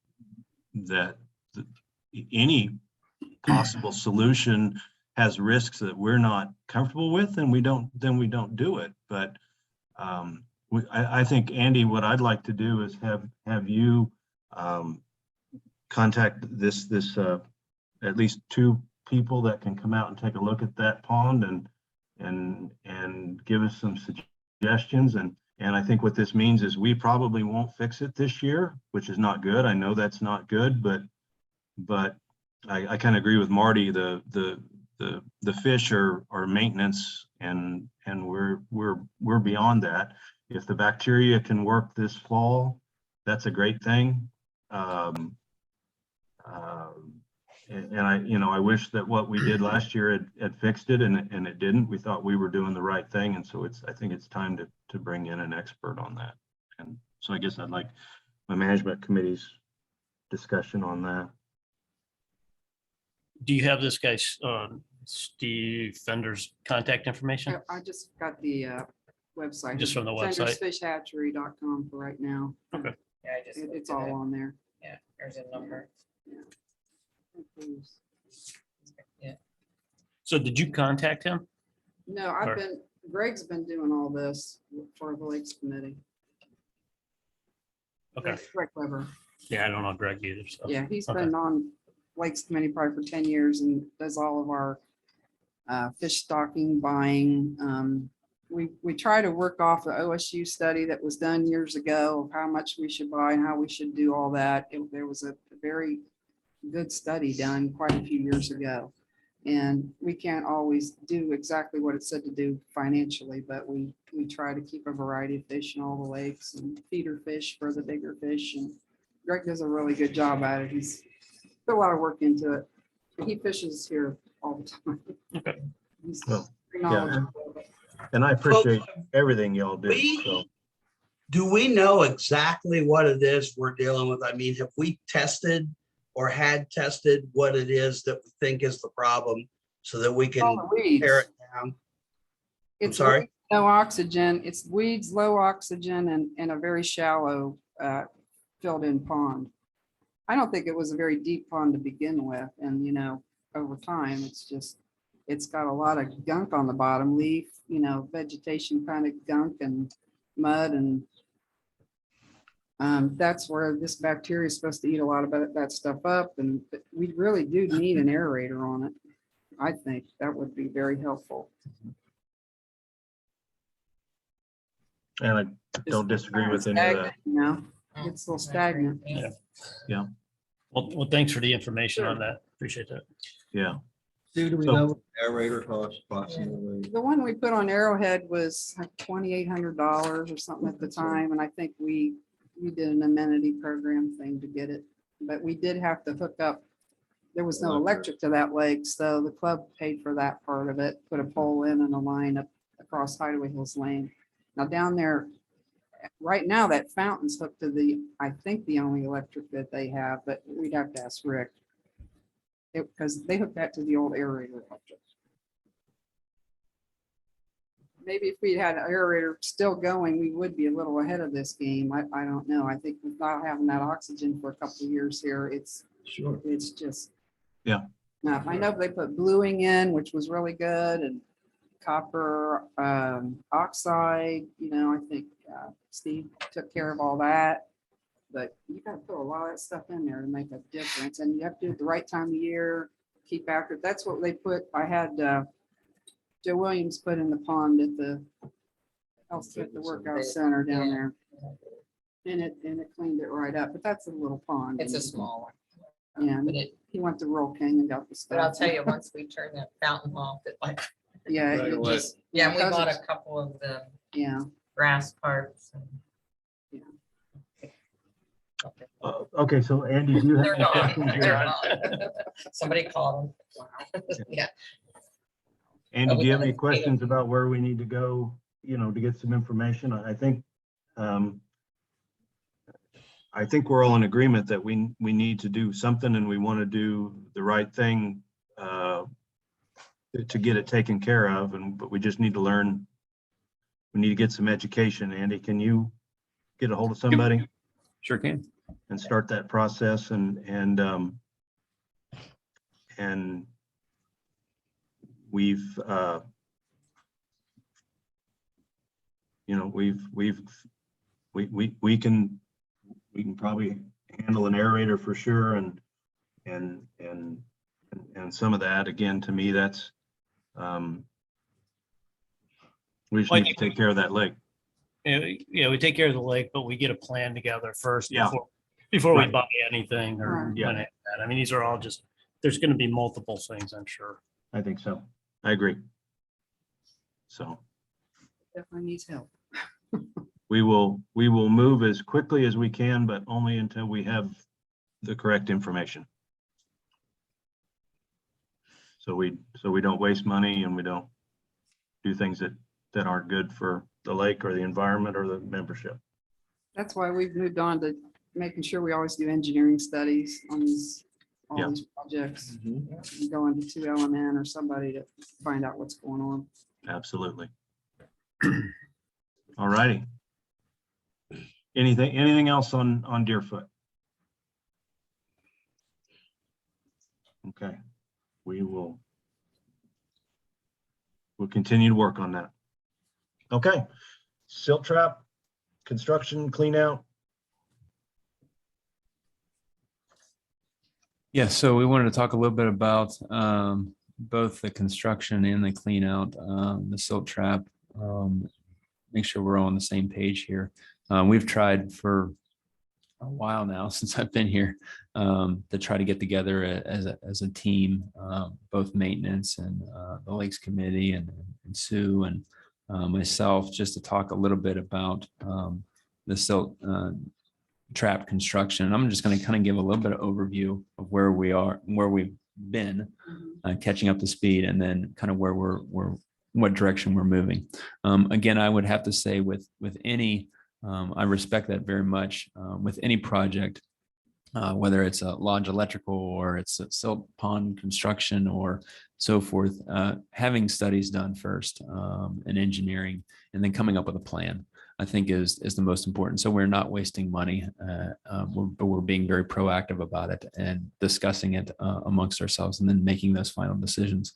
any possible solution has risks that we're not comfortable with, then we don't do it. But I think, Andy, what I'd like to do is have you contact this at least 2 people that can come out and take a look at that pond and give us some suggestions. And I think what this means is we probably won't fix it this year, which is not good. I know that's not good, but I kind of agree with Marty. The fish are maintenance, and we're beyond that. If the bacteria can work this fall, that's a great thing. And I wish that what we did last year had fixed it, and it didn't. We thought we were doing the right thing, and so I think it's time to bring in an expert on that. And so I guess I'd like my management committee's discussion on that. Do you have this guy's, Steve Fender's contact information? I just got the website. Just from the website? FendersFishHatchery.com for right now. Okay. Yeah, I just It's looked at all it. on there. Yeah, there's a number. So did you contact him? No, Or- Greg's been doing all this for the Lakes Committee. Okay. Greg Weber. Yeah, I don't know Greg either. So. Yeah, he's Okay. been on Lakes Committee probably for 10 years and does all of our fish stocking, buying. We try to work off the OSU study that was done years ago of how much we should buy and how we should do all that. There was a very good study done quite a few years ago. And we can't always do exactly what it said to do financially, but we try to keep a variety of fish in all the lakes and feeder fish for the bigger fish. And Greg does a really good job at it. He's put a lot of work into it. He fishes here all the time. Okay. He's Well, very yeah. knowledgeable of it. And I appreciate everything y'all do. So, Do we know exactly what it is we're dealing with? I mean, have we tested or had tested what it is that we think is the problem so that we can All the weeds. tear it down? It's sorry? weeds, no oxygen. It's weeds, low oxygen, and a very shallow filled in pond. I don't think it was a very deep pond to begin with. And, over time, it's got a lot of gunk on the bottom, leaf, vegetation kind of gunk and mud. And that's where this bacteria is supposed to eat a lot of that stuff up. And we really do need an aerator on it. I think that would be very helpful. and I don't disagree with any of that. It's a little stagnant. Yeah. Well, thanks for the information on that. Appreciate that. Yeah. Do we So- know what the aerator costs approximately? The one we put on Arrowhead was like $2,800 or something at the time, and I think we did an amenity program thing to get it. But we did have to hook up, there was no electric to that lake, so the club paid for that part of it, put a pole in and a line up across Hideaway Hills Lane. Now down there, right now, that fountain's hooked to I think the only electric that they have, but we'd have to ask Rick. Because they hooked that to the old aerator electric. Maybe if we had an aerator still going, we would be a little ahead of this game. I don't know. I think without having that oxygen for a couple of years here, it's just. Yeah. Now, I know they put bluing in, which was really good, and copper oxide, I think Steve took care of all that. But you gotta put a lot of that stuff in there to make a difference, and you have to do it the right time of year, keep after it. That's what they put. I had Joe Williams put in the pond at the workout center down there. And it cleaned it right up, but that's a little pond. It's a small one. Yeah, But it, he went to Rural King and got the stuff. but I'll tell you, once we turn that fountain off, it like, Yeah, Right it away. just, yeah, we because bought it's- a couple of the yeah. grass parts. and- Okay, so Andy, do you have They're any gone. questions? They're here? gone. Somebody called them. Yeah. Andy, do you have any questions about where we need to go, to get some information? I think we're all in agreement that we need to do something and we want to do the right thing to get it taken care of, but we just need to learn. We need to get some education. Andy, can you get a hold of somebody Sure can. and start that process and we've we can probably handle an aerator for sure and some of that, again, to me, that's we just Well, I need to think take care of that lake. Yeah, we take care of the lake, but we get a plan together first. Yeah. Before we Right. buy anything or Right. Yeah. any of that. I mean, these are all just, there's going to be multiple things, I'm sure. I think so. I agree. So Definitely needs help. we will move as quickly as we can, but only until we have the correct information. So we don't waste money and we don't do things that aren't good for the lake or the environment or the membership. That's why we've moved on to making sure we always do engineering studies on all Yeah. these projects. And go into 2LMN or somebody to find out what's going on. Absolutely. All righty. Anything else on Deerfoot? Okay, we'll continue to work on that. Okay, silt trap, construction clean out. Yeah, so we wanted to talk a little bit about both the construction and the clean out, the silt trap. Make sure we're all on the same page here. We've tried for a while now since I've been here to try to get together as a team, both maintenance and the Lakes Committee and Sue and myself, just to talk a little bit about the silt trap construction. I'm just going to kind of give a little bit of overview of where we are, where we've been, Mhm. catching up to speed, and then kind of where we're what direction we're moving. Again, I would have to say with any, I respect that very much, with any project, whether it's a lodge electrical or it's a silt pond construction or so forth, having studies done first, and engineering, and then coming up with a plan, I think is the most important. So we're not wasting money, but we're being very proactive about it and discussing it amongst ourselves and then making those final decisions.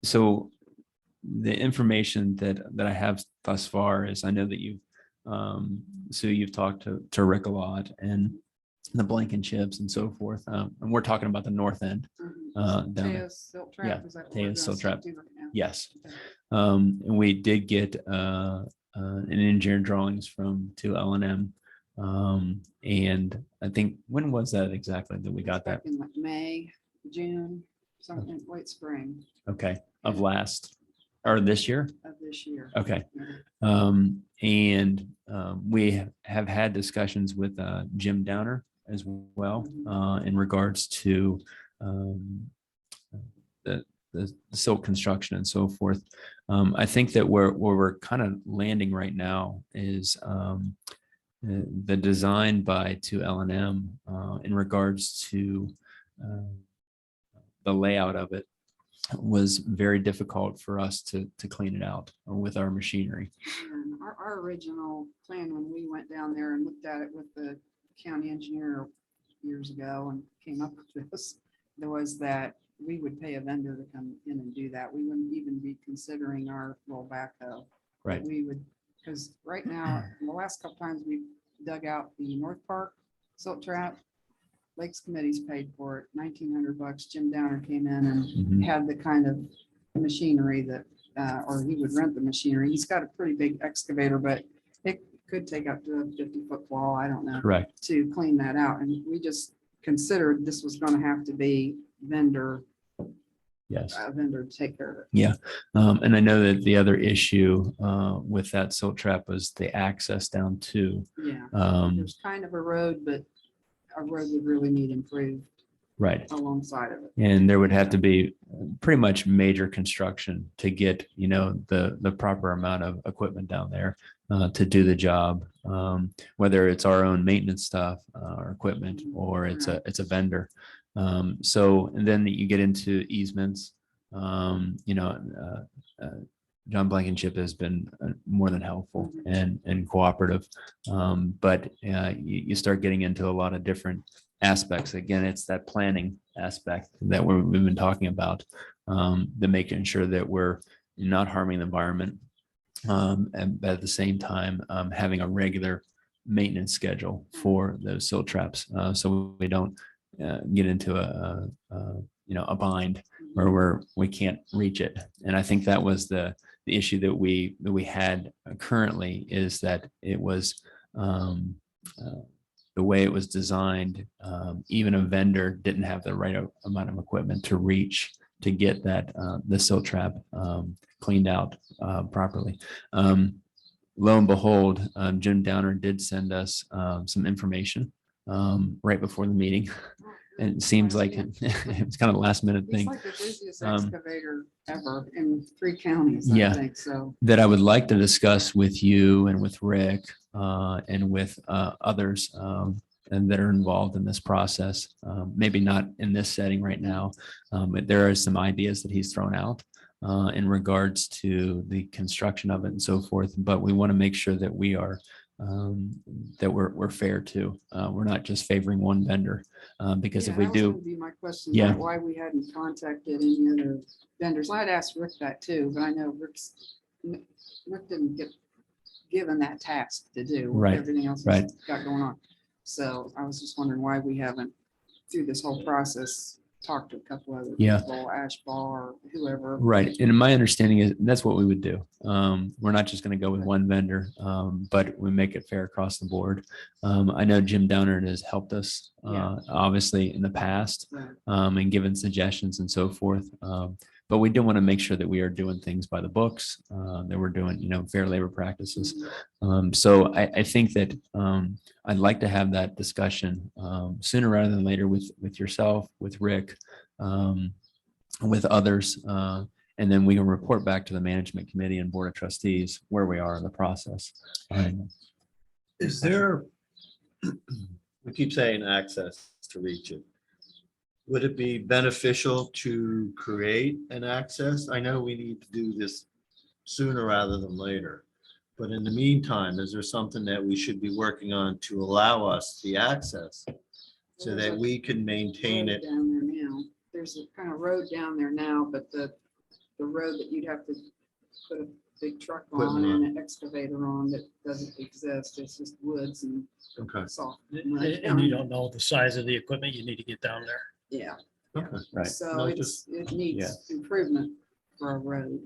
So the information that I have thus far is, I know that Sue, you've talked to Rick a lot, and the Blankenchips and so forth. And we're talking about the north end. Mhm. Down there. Teos silt trap, Yeah, is that what we're Teos silt gonna trap. do right now? Yes. Okay. And we did get an engineer drawings from 2L&M. And I think, when was that exactly that we got that? Back in like May, June, something, late spring Okay, of last, or this year? of this year. Okay. Yeah. We have had discussions with Jim Downer as well, in regards to the silt construction and so forth. I think that where we're kind of landing right now is the design by 2L&M in regards to the layout of it was very difficult for us to clean it out with our machinery. And our original plan, when we went down there and looked at it with the county engineer years ago and came up with this, there was that we would pay a vendor to come in and do that. We wouldn't even be considering our little backhoe. Right. We would, because right now, in the last couple times we dug out the North Park silt trap, Lakes Committee's paid for it, $1,900. Jim Downer came in and Mhm. had the kind of machinery that, or he would rent the machinery. He's got a pretty big excavator, but it could take up to a 50-foot wall, I don't know, Correct. to clean that out. And we just considered this was gonna have to be vendor, Yes. vendor to take care of it. And I know that the other issue with that silt trap was the access down to. Yeah, um, there's kind of a road, but a road would really need improved Right. alongside of it. And there would have to be pretty much major construction to get, the proper amount of equipment down there to do the job. Whether it's our own maintenance stuff or equipment, or it's a vendor. So, and then you get into easements. John Blankenship has been more than helpful and cooperative. But you start getting into a lot of different aspects. Again, it's that planning aspect that we've been talking about, the making sure that we're not harming the environment. And at the same time, having a regular maintenance schedule for those silt traps, so we don't get into a bind where we can't reach it. And I think that was the issue that we had currently, is that it was the way it was designed. Even a vendor didn't have the right amount of equipment to reach to get that the silt trap cleaned out properly. Lo and behold, Jim Downer did send us some information right before the meeting. And it seems like it's kind of a last minute He's thing like the busiest excavator ever in 3 counties, Yeah. I think, so. that I would like to discuss with you and with Rick and with others and that are involved in this process. Maybe not in this setting right now, but there are some ideas that he's thrown out in regards to the construction of it and so forth. But we want to make sure that we are that we're fair too. We're not just favoring one vendor, because Yeah, if we that was do, gonna be my question, Yeah. about why we hadn't contacted any other vendors. I'd asked Rick that too, but I know Rick didn't get given that task to do. with Right, Everything else right. he's got going on. So I was just wondering why we haven't, through this whole process, talked to a couple other Yeah. people, Ashball or whoever. right. And my understanding is that's what we would do. We're not just going to go with one vendor, but we make it fair across the board. I know Jim Downer has helped us, Yeah. obviously in the past, Right. and given suggestions and so forth. But we do want to make sure that we are doing things by the books, that we're doing, fair labor practices. So I think that I'd like to have that discussion sooner rather than later with yourself, with Rick, with others. And then we can report back to the management committee and board of trustees where we are in the process. Is there, we keep saying access to reach it. Would it be beneficial to create an access? I know we need to do this sooner rather than later. But in the meantime, is there something that we should be working on to allow us the access so that we can maintain Road it? Down there now, there's a kind of road down there now, but the road that you'd have to put a big truck on Equipment on. and an excavator on that doesn't exist. It's just woods and Okay. soft. And mud you down there. don't know the size of the equipment you need to get down there. Yeah, Okay. Right. so No, it needs improvement for a road.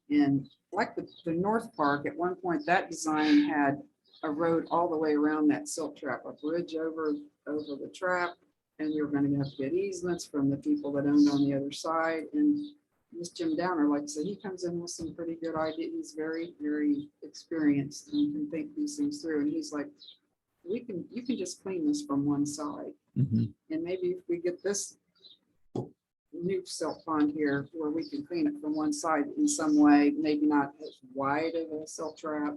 And like the North Park, at one point, that design had a road all the way around that silt trap, a bridge over the trap. And we were gonna have to get easements from the people that owned on the other side. And this Jim Downer, like I said, he comes in with some pretty good ideas. He's very, very experienced and can think these things through. And he's like, you can just clean this from one side. Mhm. And maybe if we get this new silt pond here where we can clean it from one side in some way, maybe not as wide of a silt trap,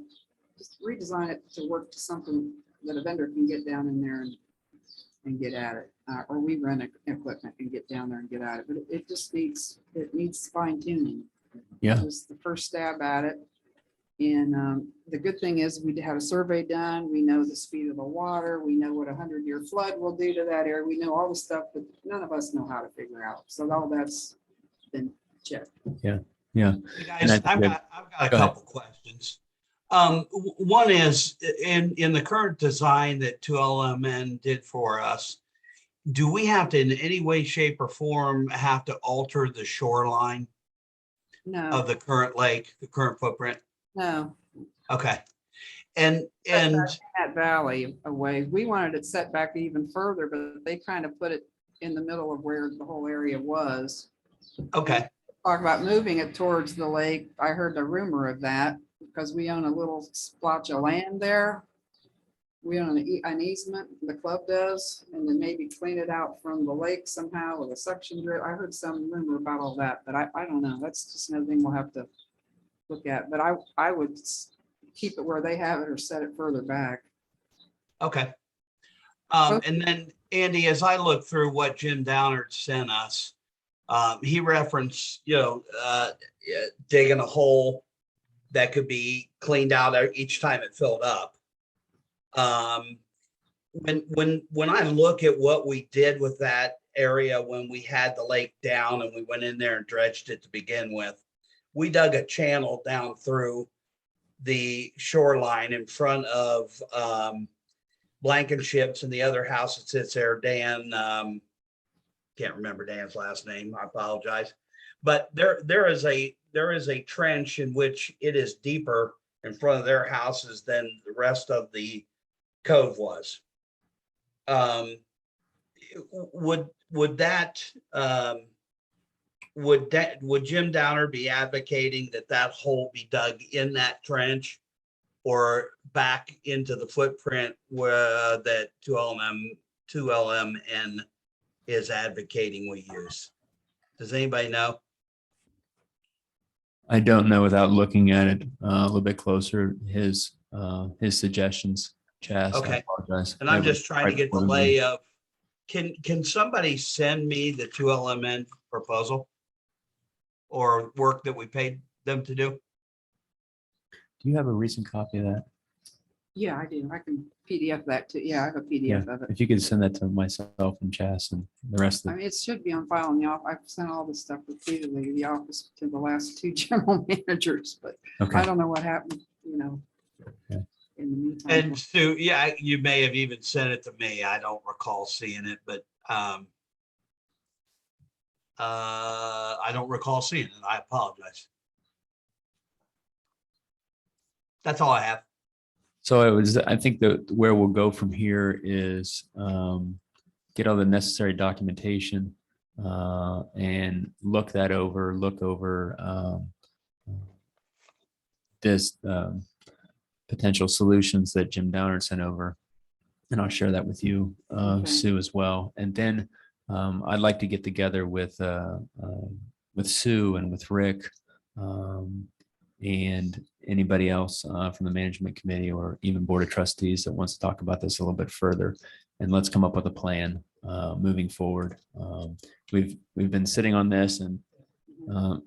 just redesign it to work to something that a vendor can get down in there and get at it. Or we rent equipment and get down there and get at it. But it just needs fine tuning. Yeah. It was the first stab at it. And the good thing is we had a survey done. We know the speed of the water. We know what 100-year flood will do to that area. We know all the stuff that none of us know how to figure out. So all that's been checked. Hey, And guys, I think I've that- got a Go ahead. couple questions. One is in the current design that 2LMN did for us, do we have to in any way, shape or form have to alter the shoreline No, of the current lake, the current footprint? no. Okay. And That valley away, we wanted it set back even further, but they kind of put it in the middle of where the whole area was. okay, Talk about moving it towards the lake. I heard a rumor of that because we own a little splotch of land there. We own an easement, the club does, and then maybe clean it out from the lake somehow with a suction drip. I heard some rumor about all that, but I don't know. That's just another thing we'll have to look at. But I would keep it where they have it or set it further back. okay. And then Andy, as I look through what Jim Downard sent us, he referenced, digging a hole that could be cleaned out each time it filled up. When I look at what we did with that area when we had the lake down and we went in there and dredged it to begin with, we dug a channel down through the shoreline in front of Blankenships and the other house that sits there, Dan, can't remember Dan's last name, I apologize. But there is a trench in which it is deeper in front of their houses than the rest of the cove was. Would Jim Downer be advocating that hole be dug in that trench or back into the footprint where that 2LMN is advocating we use? Does anybody know? I don't know without looking at it a little bit closer, his suggestions, Chas. I Okay. apologize. And I'm They were just trying to right get the before me. lay of, can somebody send me the 2LMN proposal? Or work that we paid them to do? Do you have a recent copy of that? Yeah, I do. I can PDF that too. Yeah, I have a PDF of it. If you could send that to myself and Chas and the rest I of mean, it should be on file in the office. I've sent all this stuff repeatedly to the office to the last two general managers, but I okay. don't know what happened, Okay. in the meantime. And Sue, yeah, you may have even sent it to me. I don't recall seeing it, but I don't recall seeing it. I apologize. That's all I have. So I think that where we'll go from here is get all the necessary documentation and look over this potential solutions that Jim Downer sent over. And I'll share that with you, Okay. Sue, as well. And then I'd like to get together with Sue and with Rick and anybody else from the management committee or even board of trustees that wants to talk about this a little bit further. And let's come up with a plan moving forward. We've been sitting on this and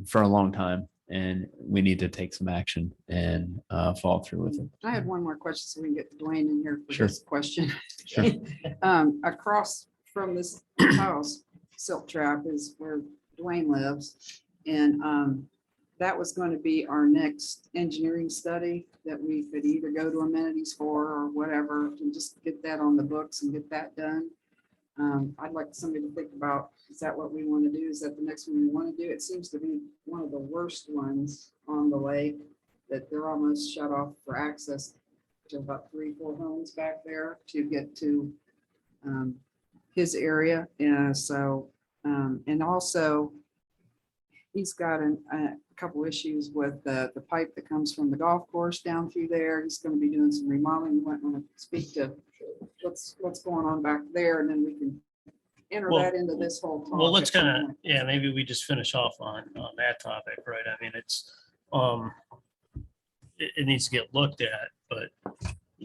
for a long time, and we need to take some action and follow through with it. I had one more question so we can get Dwayne in here for Sure. this question. Sure. Across from this house, Silk Trap is where Dwayne lives. And that was going to be our next engineering study that we could either go to amenities for or whatever, and just get that on the books and get that done. I'd like somebody to think about, is that what we want to do? Is that the next one we want to do? It seems to be one of the worst ones on the lake, that they're almost shut off for access to about 3-4 homes back there to get to his area. And so, and also he's got a couple issues with the pipe that comes from the golf course down through there. He's going to be doing some remodeling. We might want to speak to what's going on back there, and then we can enter Well- that into this whole talk. Well, let's at some kind of, point. yeah, maybe we just finish off on that topic, right? I mean, it's, it needs to get looked at, but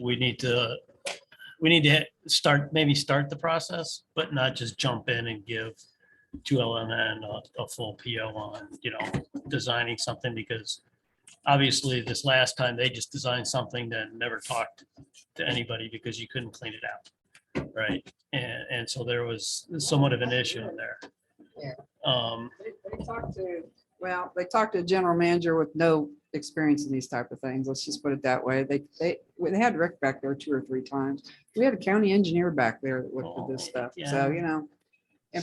we need to start the process, but not just jump in and give 2LMN a full PO on, designing something, because obviously this last time they just designed something that never talked to anybody because you couldn't clean it out. Right. And so there was somewhat of an issue in there. Yeah. They talked to a general manager with no experience in these type of things. Let's just put it that way. They had Rick back there 2 or 3 times. We had a county engineer back there that looked at this stuff. So,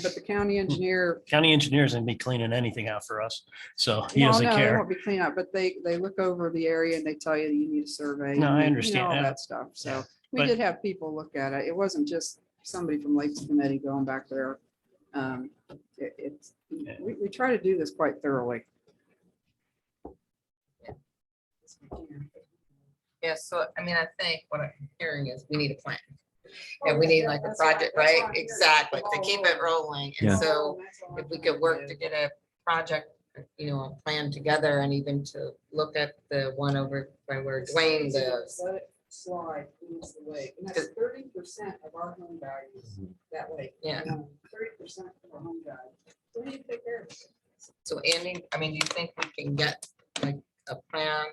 but the county engineer. County engineers and be cleaning anything out for us. So he Well, doesn't no, they care. won't be clean up, but they look over the area and they tell you you need a survey. No, I and, you know, understand all that. that stuff. So Yeah, we but- did have people look at it. It wasn't just somebody from Lakes Committee going back there. We try to do this quite thoroughly. Yeah, so, I mean, I think what I'm hearing is we need a plan. And we need like a project, right? Exactly, to keep it rolling. And Yeah. so if we could work to get a project, a plan together, and even to look at the one over by where Dwayne lives. Let it slide against the lake. And that's 30% of our home values that way. Yeah. 30% of our home value. So we need to take care of it. So Andy, I mean, do you think we can get like a plan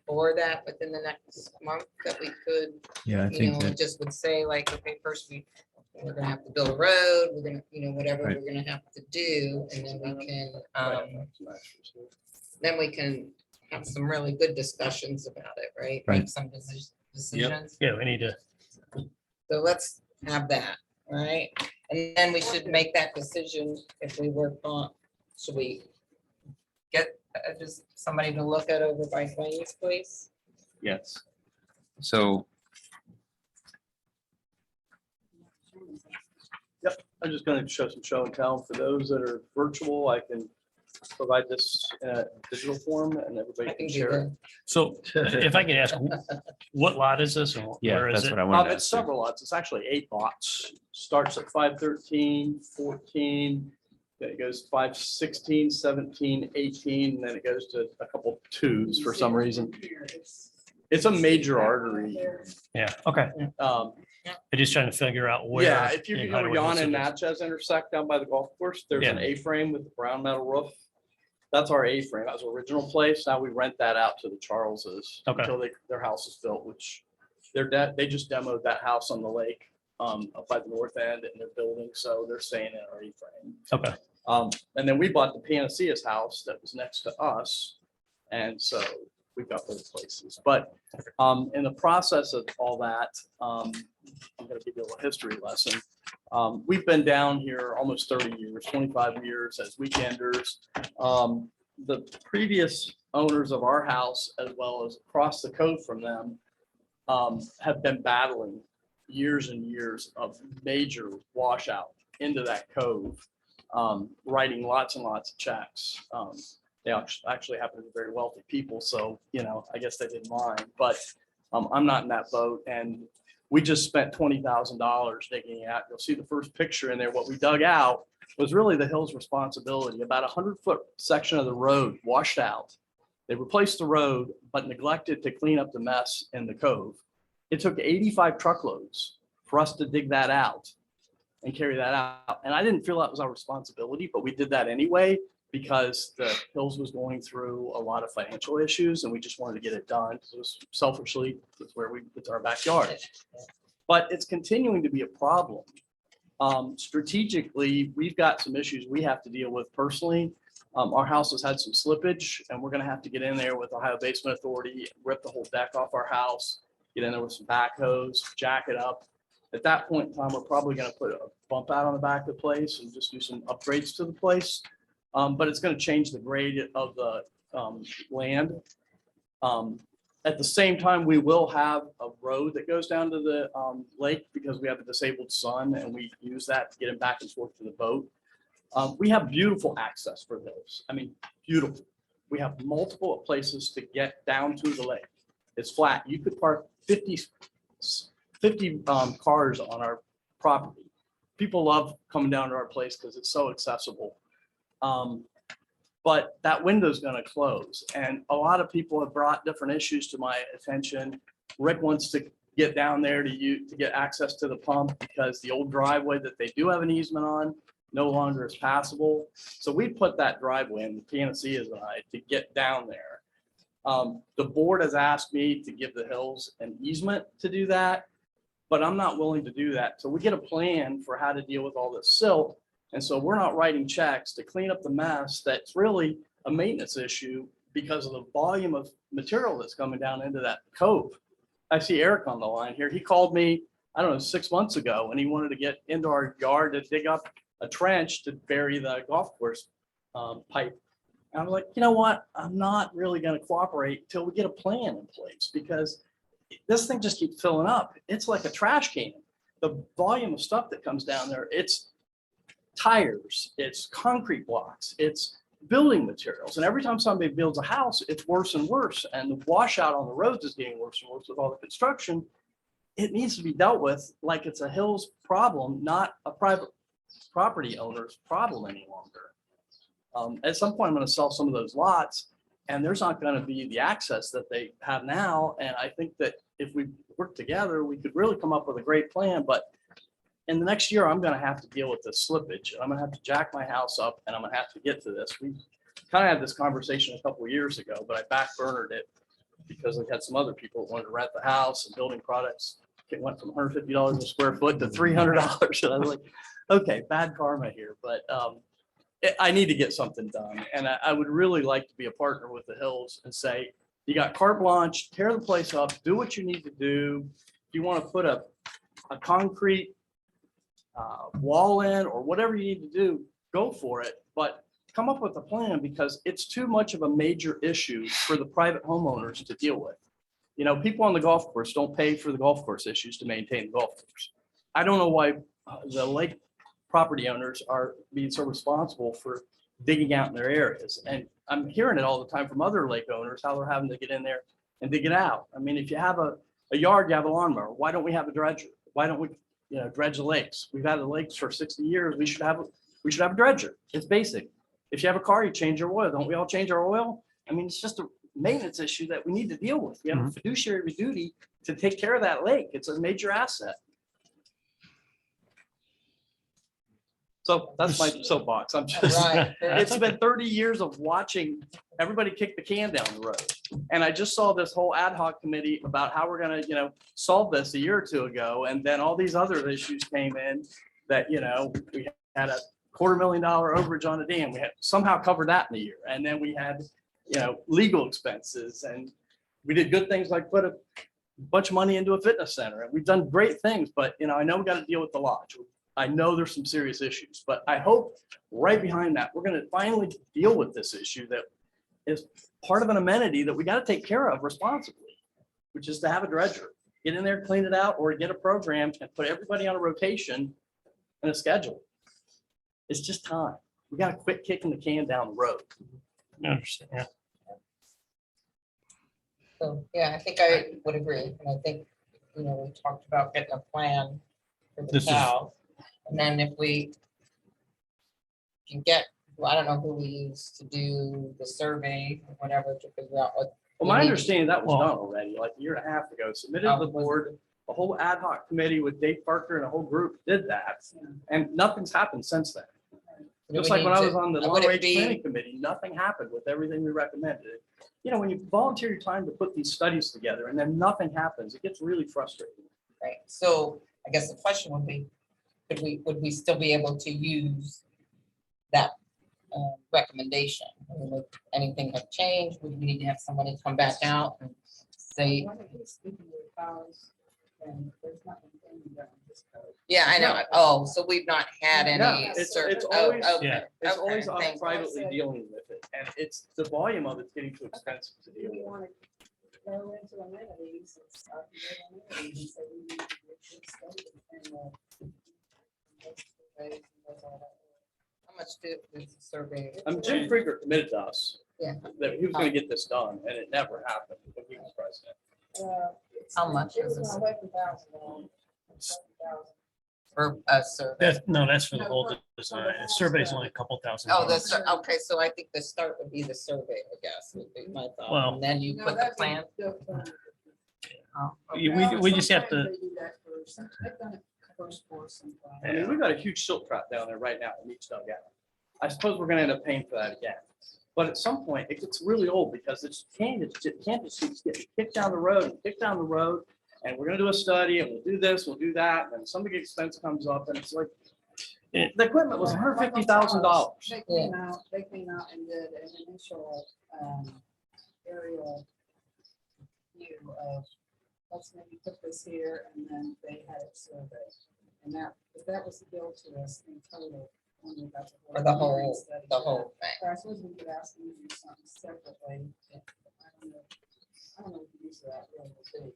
for that within the next month that we could, Yeah, I think that, just would say like, okay, first we're gonna have to build a road, we're gonna, whatever Right. we're gonna have to do, and then we can have some really good discussions about it, right? Right. Make some decisions. Yeah, we need to, So let's have that, all right? And then we should make that decision if we work on, should we get just somebody to look at over by Dwayne's place? yes. So I'm just going to show some show and tell for those that are virtual. I can provide this in a digital form and I everybody can can do share it. that. so if I could ask, what lot is this? Or yeah, where is that's it? what I wanted to It's ask. several lots. It's actually 8 lots. Starts at 513, 14, then it goes 516, 17, 18, and then it goes to a couple 2s for some reason. It's a major artery. Yeah, okay. Um, I'm just trying to figure out where. Yeah, if you in can go to Hideaway Yon Hills and it is. Natchez intersect down by the golf course, there's an Yeah. A-frame with the brown metal roof. That's our A-frame. That was our original place. Now we rent that out to the Charleses Okay. until their house is built, which they just demoed that house on the lake up by the north end and they're building, so they're staying in our A-frame. Okay, And then we bought the Panacea's house that was next to us. And so we've got both places. But in the process of all that, I'm going to give you a little history lesson. We've been down here almost 30 years, 25 years as weekenders. The previous owners of our house, as well as across the cove from them, have been battling years and years of major washout into that cove. writing lots and lots of checks. They actually happen to be very wealthy people, so, you know, I guess they didn't mind, but I'm not in that boat. And we just spent $20,000 digging out. You'll see the first picture in there. What we dug out was really the Hills' responsibility. About a 100-foot section of the road washed out. They replaced the road, but neglected to clean up the mess in the cove. It took 85 truckloads for us to dig that out and carry that out. And I didn't feel that was our responsibility, but we did that anyway because the Hills was going through a lot of financial issues and we just wanted to get it done. It was selfishly, it's our backyard. But it's continuing to be a problem. Strategically, we've got some issues we have to deal with personally. Our house has had some slippage and we're gonna have to get in there with Ohio Basement Authority, rip the whole deck off our house, get in there with some backhoes, jack it up. At that point in time, we're probably gonna put a bump out on the back of the place and just do some upgrades to the place. But it's gonna change the grade of the land. At the same time, we will have a road that goes down to the lake because we have a disabled son and we use that to get him back and forth to the boat. We have beautiful access for those. I mean, beautiful. We have multiple places to get down to the lake. It's flat. You could park 50 cars on our property. People love coming down to our place because it's so accessible. But that window is going to close. And a lot of people have brought different issues to my attention. Rick wants to get down there to get access to the pump because the old driveway that they do have an easement on no longer is passable. So we put that driveway in, Panacea's and I, to get down there. The board has asked me to give the Hills an easement to do that, but I'm not willing to do that. So we get a plan for how to deal with all this silt. And so we're not writing checks to clean up the mess that's really a maintenance issue because of the volume of material that's coming down into that cove. I see Eric on the line here. He called me, I don't know, 6 months ago, and he wanted to get into our yard to dig up a trench to bury the golf course pipe. And I was like, you know what? I'm not really going to cooperate until we get a plan in place because this thing just keeps filling up. It's like a trash can. The volume of stuff that comes down there, it's tires, it's concrete blocks, it's building materials. And every time somebody builds a house, it's worse and worse. And the washout on the roads is getting worse and worse with all the construction. It needs to be dealt with like it's a Hills problem, not a private property owner's problem any longer. At some point, I'm going to sell some of those lots and there's not going to be the access that they have now. And I think that if we work together, we could really come up with a great plan. But in the next year, I'm going to have to deal with the slippage. I'm going to have to jack my house up and I'm going to have to get to this. We kind of had this conversation a couple of years ago, but I backburnered it because we had some other people that wanted to rent the house and building products. It went from $150 a square foot to $300. And I was like, okay, bad karma here, but I need to get something done. And I would really like to be a partner with the Hills and say, you got carte blanche, tear the place up, do what you need to do. If you want to put a concrete wall in or whatever you need to do, go for it. But come up with a plan because it's too much of a major issue for the private homeowners to deal with. You know, people on the golf course don't pay for the golf course issues to maintain the golf course. I don't know why the lake property owners are being so responsible for digging out in their areas. And I'm hearing it all the time from other lake owners, how they're having to get in there and dig it out. I mean, if you have a yard, you have a lawnmower. Why don't we have a dredger? Why don't we, dredge the lakes? We've had the lakes for 60 years. We should have a dredger. It's basic. If you have a car, you change your oil. Don't we all change our oil? I mean, it's just a maintenance issue that we need to deal with. We have a fiduciary duty to take care of that lake. It's a major asset. So that's my soapbox. I'm just, Right. it's been 30 years of watching everybody kick the can down the road. And I just saw this whole ad hoc committee about how we're going to, solve this a year or two ago. And then all these other issues came in that, we had a $250,000 overage on a dam. We had somehow covered that in a year. And then we had, legal expenses, and we did good things like put a bunch of money into a fitness center. And we've done great things, but, I know we got to deal with the lodge. I know there's some serious issues, but I hope right behind that, we're going to finally deal with this issue that is part of an amenity that we got to take care of responsibly, which is to have a dredger, get in there, clean it out, or get a program and put everybody on a rotation and a schedule. It's just time. we gotta quit kicking the can down the road. I understand, yeah. So, yeah, I think I would agree. And I think, we talked about getting a plan for the This is- south. And then if we can get, well, I don't know who we use to do the survey or whatever to figure out what. Well, my we need. understanding that was Well- done already, like a year and a half ago, submitted Oh, to the was it? board. A whole ad hoc committee with Dave Parker and a whole group did that, and nothing's happened since then. Do Just we like when need I to- was on the would long it range be- planning committee, nothing happened with everything we recommended. When you volunteer your time to put these studies together and then nothing happens, it gets really frustrating. Right, so I guess the question would be, would we still be able to use that recommendation? I mean, would anything have changed? Would we need to have somebody come back out and say, yeah, I know, oh, so we've not had Yeah, any. it's cert- oh, always- okay, Yeah. It's okay, always us thank you. privately dealing with it, and it's, the volume of it's getting too expensive to deal with. Go into amenities and start to get amenities and say we need to get this study and, How much did this survey? Jim Krieger committed to us. Yeah. That he was gonna get this done, and it never happened when he was president. How much is this? For a survey? That's for the whole design. The survey's only a couple thousand. Oh, dollars. okay, so I think the start would be the survey, I guess, would be my thought, Well- and then you put the plan. Oh, We just have to, I mean, we've got a huge silt trap down there right now that needs dug out. I suppose we're gonna end up paying for that again. But at some point, it gets really old because it can't just keep getting kicked down the road and kicked down the road. And we're gonna do a study and we'll do this, we'll do that, and then some big expense comes up and it's like, Yeah. the equipment was $150,000. They came out and did an initial aerial view of, let's maybe put this here, and then they had it surveyed. And that was billed to us in total. when we got For the whole, engineering study. the whole thing. I suppose we could ask them to do something separately. I don't know what the use of that really would be.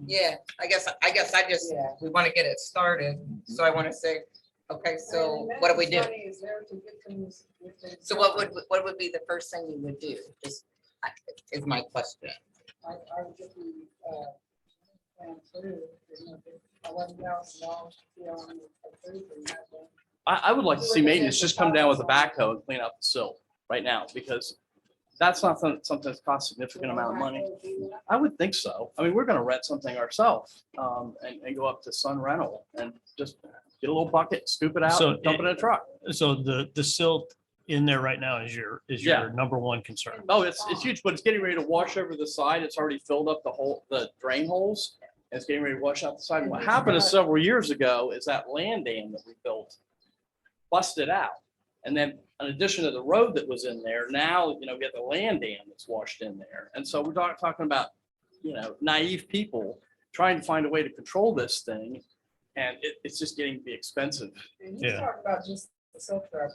Yeah, I guess I just, Yeah. we want to get it started, so I want to say, okay, so what do we do? Money is there to get things with the- So what would be the first thing you would do? Just, is my question. I would get the, plan through, $11,000. I would like to see maintenance just come down with a backhoe and clean up the silt right now, because that's not something that's cost a significant amount of money. I would think so. I mean, we're gonna rent something ourselves, and go up to Sun Rental and just get a little bucket, scoop it out, So and dump it in a truck. so the silt in there right now is your Yeah. number one concern. Oh, it's huge, but it's getting ready to wash over the side. It's already filled up the drain holes. And it's getting ready to wash out the side. And what happened is several years ago is that land dam that we built busted out. And then in addition to the road that was in there, now, we have the land dam that's washed in there. And so we're talking about, naive people trying to find a way to control this thing. And it's just getting to be expensive. And you Yeah. talk about just the silk trap,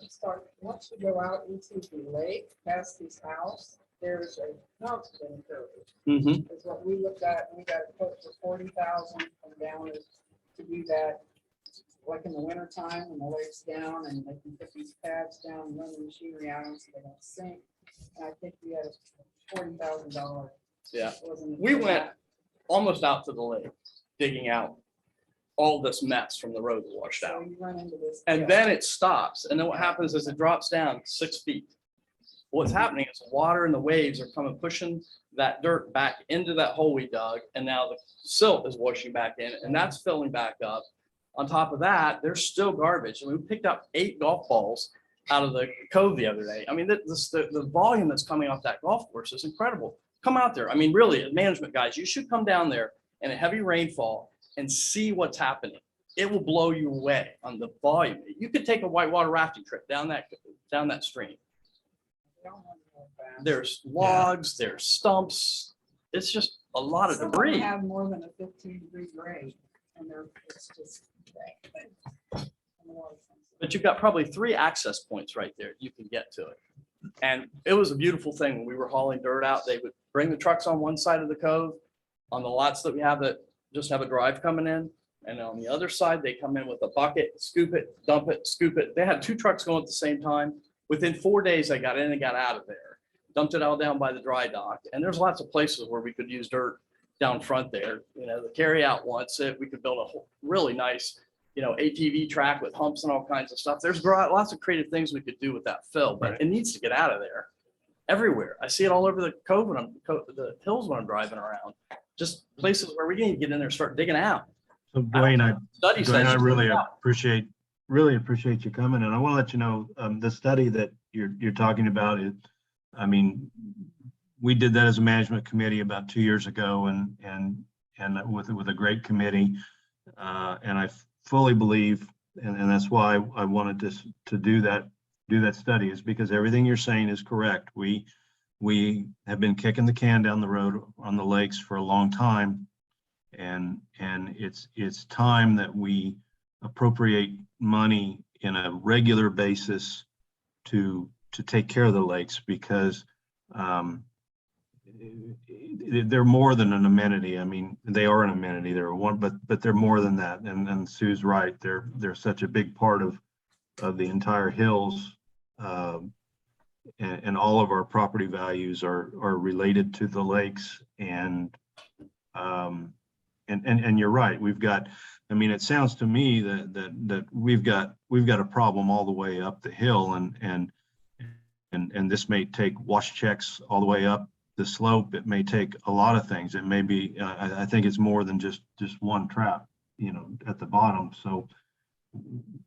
once you go out into the lake, past his house, there's a mountain curve. Mhm. Is what we looked at, and we got a quote for 40,000 from down to do that. Like in the winter time, when the lake's down and they can put these pads down and run the machinery out so they don't sink. And I think we had a $40,000. Yeah. We went almost out to the lake, digging out all this mess from the road that washed So out. you run into this. And then it stops. And then what happens is it drops down 6 feet. What's happening is the water and the waves are coming, pushing that dirt back into that hole we dug. And now the silt is washing back in and that's filling back up. On top of that, there's still garbage. And we picked up 8 golf balls out of the cove the other day. I mean, the volume that's coming off that golf course is incredible. Come out there. I mean, really, management guys, you should come down there in a heavy rainfall and see what's happening. It will blow you away on the volume. You could take a whitewater rafting trip down that stream. There's logs, there's stumps. It's just a lot of Some of them debris. have more than a 15-degree grade, and it's just. But you've got probably 3 access points right there. You can get to it. And it was a beautiful thing when we were hauling dirt out. They would bring the trucks on one side of the cove, on the lots that we have that just have a drive coming in. And on the other side, they come in with a bucket, scoop it, dump it, scoop it. They had 2 trucks going at the same time. Within 4 days, I got in and got out of there, dumped it all down by the dry dock. And there's lots of places where we could use dirt down front there. You know, the carry out wants it. We could build a whole really nice, you know, ATV track with humps and all kinds of stuff. There's lots of creative things we could do with that fill, but it needs to get out of there everywhere. I see it all over the cove when the hills when I'm driving around. Just places where we can get in there, and start digging out. So Dwayne, Study Dwayne, I says really dig out. appreciate you coming, and I want to let you know, the study that you're talking about is, I mean, we did that as a management committee about 2 years ago, and with a great committee, and I fully believe, and that's why I wanted to do that study, is because everything you're saying is correct. We have been kicking the can down the road on the lakes for a long time, and it's time that we appropriate money in a regular basis to take care of the lakes, because they're more than an amenity. I mean, they are an amenity. They're one, but they're more than that. And Sue's right. They're such a big part of the entire hills, and all of our property values are related to the lakes. And you're right. We've got. I mean, it sounds to me that we've got a problem all the way up the hill, and this may take wash checks all the way up the slope. It may take a lot of things. It may be, I think it's more than just one trap, you know, at the bottom. So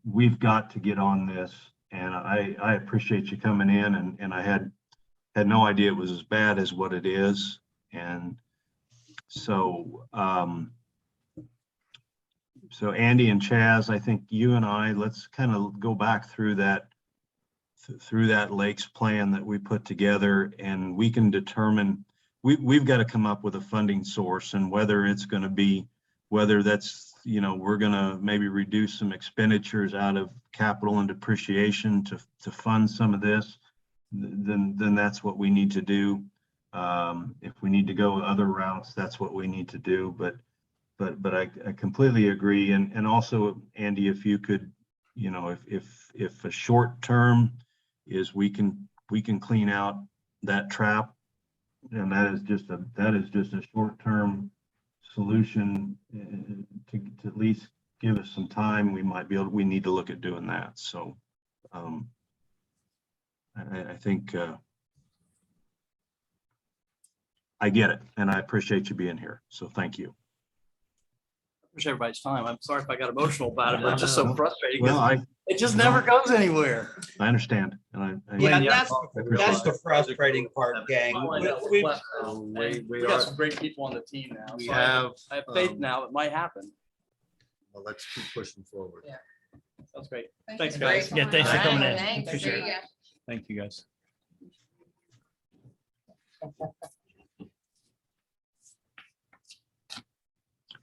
we've got to get on this, and I appreciate you coming in, and I had no idea it was as bad as what it is. And so, so Andy and Chaz, I think you and I, let's kind of go back through that lakes plan that we put together, and we can determine, we've got to come up with a funding source, and whether it's going to be, whether that's, you know, we're going to maybe reduce some expenditures out of capital and depreciation to fund some of this, then that's what we need to do. If we need to go other routes, that's what we need to do. But I completely agree. And also, Andy, if you could, you know, if a short term is we can clean out that trap, and that is just a short term solution, to at least give us some time, we need to look at doing that. So I think I get it, and I appreciate you being here. So thank you. Appreciate everybody's time. I'm sorry if I got emotional about it, but it's just so frustrating. Well, It just never goes anywhere. I understand, and Yeah, Yeah. that's the frustrating part, gang. We- We got some great people on the team now. We so have, I have faith now it might happen. well, let's keep pushing forward. Yeah. That's great. Thank Thanks, you. guys. Yeah, thanks for coming in. Thanks. Appreciate it. Thank you, guys.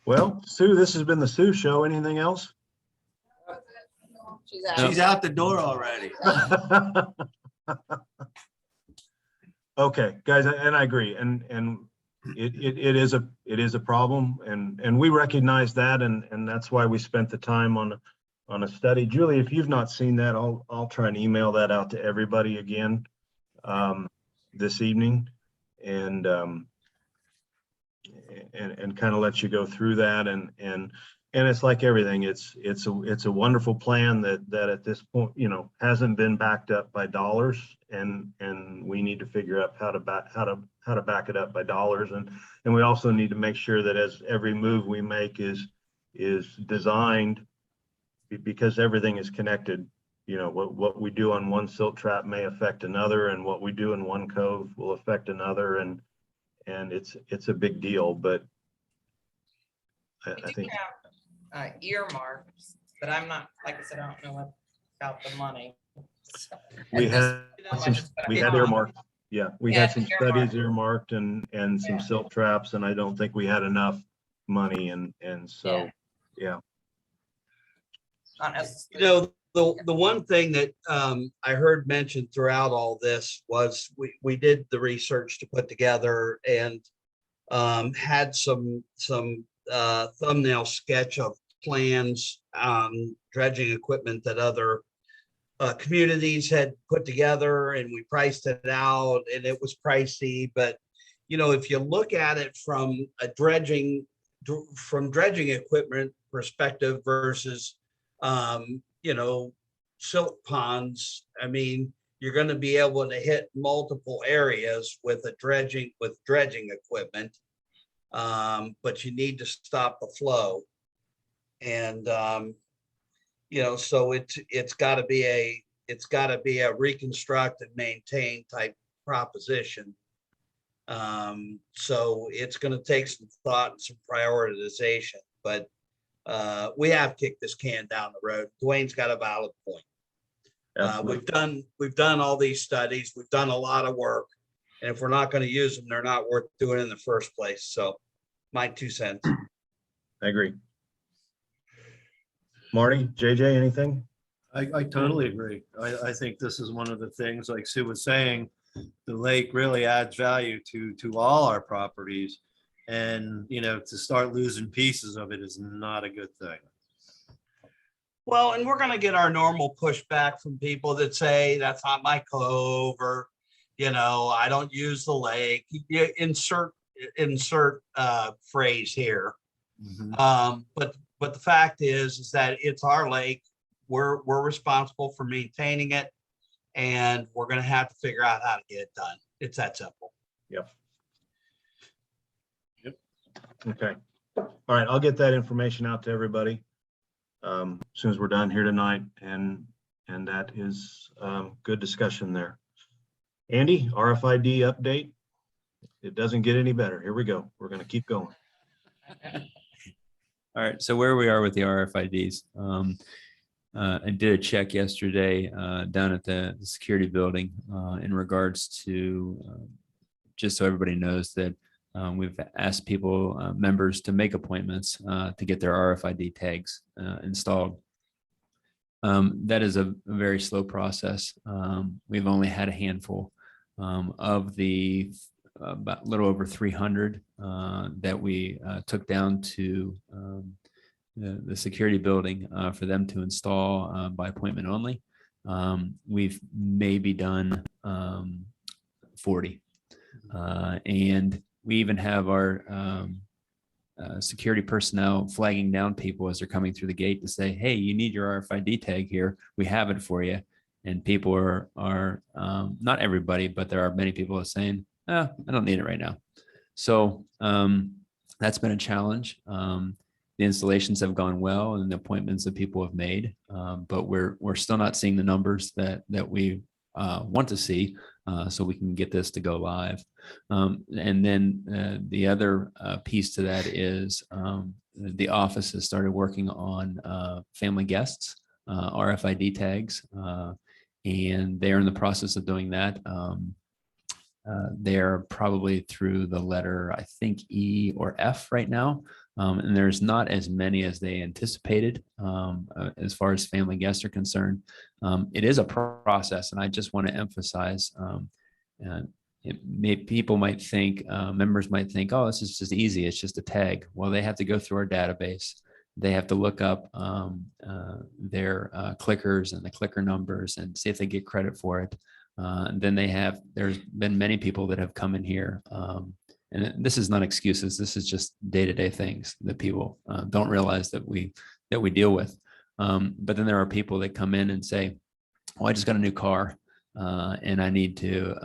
well, Sue, this has been the Sue Show. Anything else? She's out. She's out the door already. Okay, guys, and I agree, and it is a problem, and we recognize that, and that's why we spent the time on a study. Julie, if you've not seen that, I'll try and email that out to everybody again this evening, and kind of let you go through that, and it's like everything. It's a wonderful plan that at this point, you know, hasn't been backed up by dollars, and we need to figure out how to back it up by dollars, and we also need to make sure that as every move we make is designed, because everything is connected. You know, what we do on one silt trap may affect another, and what we do in one cove will affect another, and it's a big deal. But I We do think have earmarks, but I'm not, like I said, I don't know about the money. we had earmarked. Yeah, we had some earmarked. studies earmarked and some silt traps, and I don't think we had enough money, and so, yeah. Not You necessarily. know, the one thing that I heard mentioned throughout all this was we did the research to put together and had some thumbnail sketch of plans, dredging equipment that other communities had put together, and we priced it out, and it was pricey, but if you look at it from a dredging equipment perspective versus, silt ponds, I mean, you're going to be able to hit multiple areas with dredging equipment. But you need to stop the flow. And, so it's gotta be a reconstruct and maintain type proposition. So it's gonna take some thought and some prioritization, but we have kicked this can down the road. Dwayne's got a valid point. We've done all these studies, we've done a lot of work, and if we're not gonna use them, they're not worth doing in the first place. So my 2 cents. I agree. Marty, JJ, anything? I totally agree. I think this is one of the things, like Sue was saying, the lake really adds value to all our properties. And, to start losing pieces of it is not a good thing. Well, and we're gonna get our normal pushback from people that say that's not my cove, or, I don't use the lake. You insert phrase here. But the fact is that it's our lake. We're responsible for maintaining it, and we're gonna have to figure out how to get it done. It's that simple. Yep. Okay. All right, I'll get that information out to everybody as soon as we're done here tonight, and that is good discussion there. Andy, RFID update. It doesn't get any better. Here we go. We're going to keep going. All right, so where we are with the RFIDs. I did a check yesterday down at the security building in regards to, just so everybody knows that we've asked people, members, to make appointments to get their RFID tags installed. That is a very slow process. We've only had a handful of the about a little over 300 that we took down to the security building for them to install by appointment only. We've maybe done 40. And we even have our security personnel flagging down people as they're coming through the gate to say, hey, you need your RFID tag here. We have it for you. And people are not everybody, but there are many people that are saying, I don't need it right now. So that's been a challenge. The installations have gone well and the appointments that people have made, but we're still not seeing the numbers that we want to see, so we can get this to go live. And then the other piece to that is the office has started working on family guests, RFID tags, and they're in the process of doing that. They're probably through the letter, I think, E or F right now. And there's not as many as they anticipated as far as family guests are concerned. It is a process, and I just want to emphasize, people might think, members might think, oh, this is just easy. It's just a tag. Well, they have to go through our database. They have to look up their clickers and the clicker numbers and see if they get credit for it. And then there's been many people that have come in here. And this is not excuses. This is just day-to-day things that people don't realize that we deal with. But then there are people that come in and say, "Oh, I just got a new car, and I need to,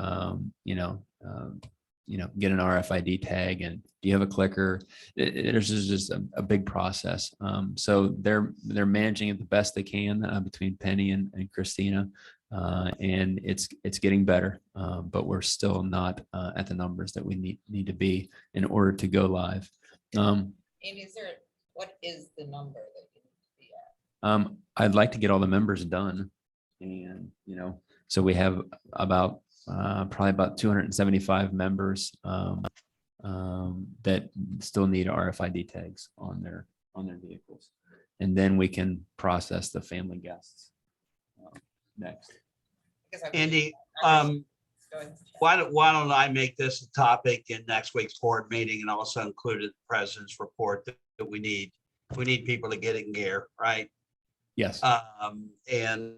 get an RFID tag. And do you have a clicker?" There's just a big process. So they're managing it the best they can between Penny and Christina. And it's getting better, but we're still not at the numbers that we need to be in order to go live. And what is the number that you need to be at? I'd like to get all the members done, and so we have about probably about 275 members that still need RFID tags on their vehicles, and then we can process the family guests next. Andy, Go ahead. why don't I make this a topic in next week's board meeting, and also include in the president's report that we need people to get in gear, right? Yes. and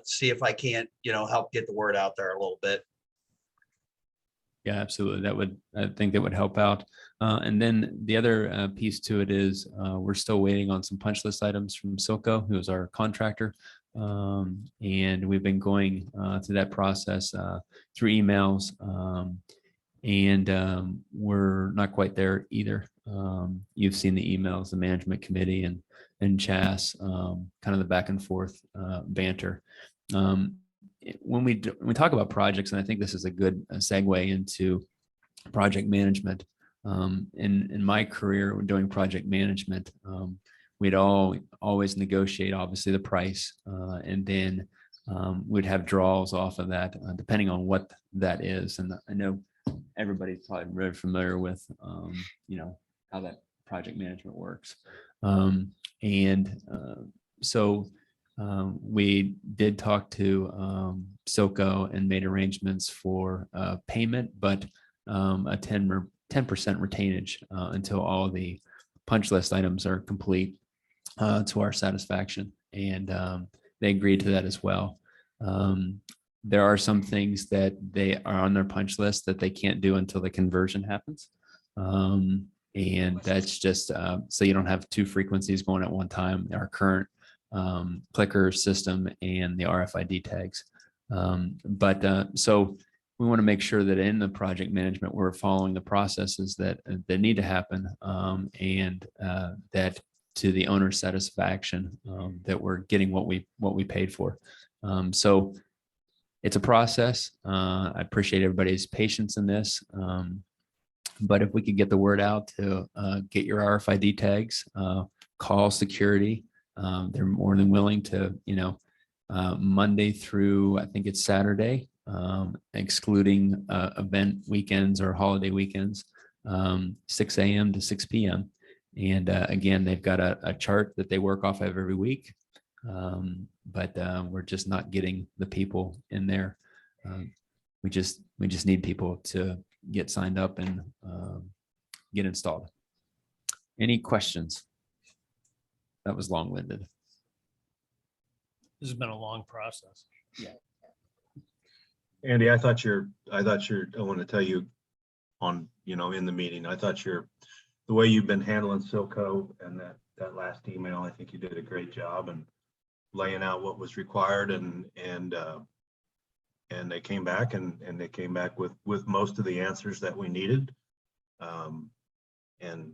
see if I can't, help get the word out there a little bit. Yeah, absolutely. I think that would help out. And then the other piece to it is we're still waiting on some punch list items from Silco, who is our contractor. And we've been going through that process through emails. And we're not quite there either. You've seen the emails, the management committee and Chas, kind of the back and forth banter. When we talk about projects, and I think this is a good segue into project management. In my career doing project management, we'd always negotiate obviously the price, and then we'd have draws off of that depending on what that is. And I know everybody's probably very familiar with how that project management works. So we did talk to Silco and made arrangements for payment, but a 10% retainage until all the punch list items are complete to our satisfaction. And they agreed to that as well. There are some things that they are on their punch list that they can't do until the conversion happens. And that's just so you don't have two frequencies going at one time. Our current clicker system and the RFID tags. So we want to make sure that in the project management, we're following the processes that need to happen, and that to the owner's satisfaction, that we're getting what we paid for. So it's a process. I appreciate everybody's patience in this. But if we could get the word out to get your RFID tags, call security. They're more than willing to, Monday through, I think it's Saturday, excluding event weekends or holiday weekends, 6 a.m. to 6 p.m. And again, they've got a chart that they work off of every week. But we're just not getting the people in there. We just need people to get signed up and get installed. Any questions? That was long-winded. This has been a long process. Andy, I want to tell you on, in the meeting, I thought the way you've been handling Silco and that last email, I think you did a great job and laying out what was required, and they came back with most of the answers that we needed. And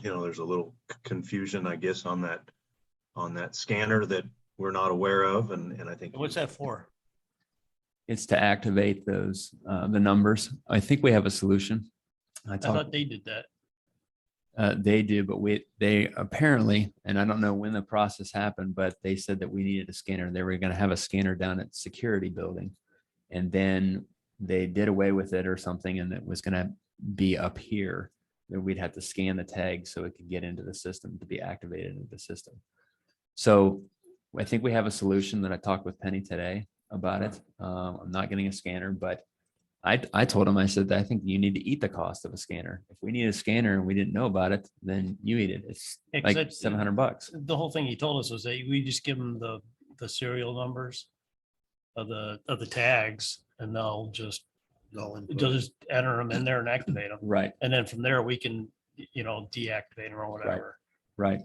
there's a little confusion, I guess, on that scanner that we're not aware of, and I think. What's that for? It's to activate those, the numbers. I think we have a solution. I thought they did that. They do, but they apparently, and I don't know when the process happened, but they said that we needed a scanner. They were going to have a scanner down at security building, and then they did away with it or something, and it was going to be up here. That we'd have to scan the tag so it could get into the system to be activated into the system. So I think we have a solution that I talked with Penny today about it. I'm not getting a scanner, but I told him, I said, that I think you need to eat the cost of a scanner. If we need a scanner and we didn't know about it, then you eat it. It's Yeah, 'cause like $700. The whole thing he told us was that we just give them the serial numbers of the tags, and they'll just enter them in there and activate them. Right. And then from there, we can, deactivate them or whatever. Right.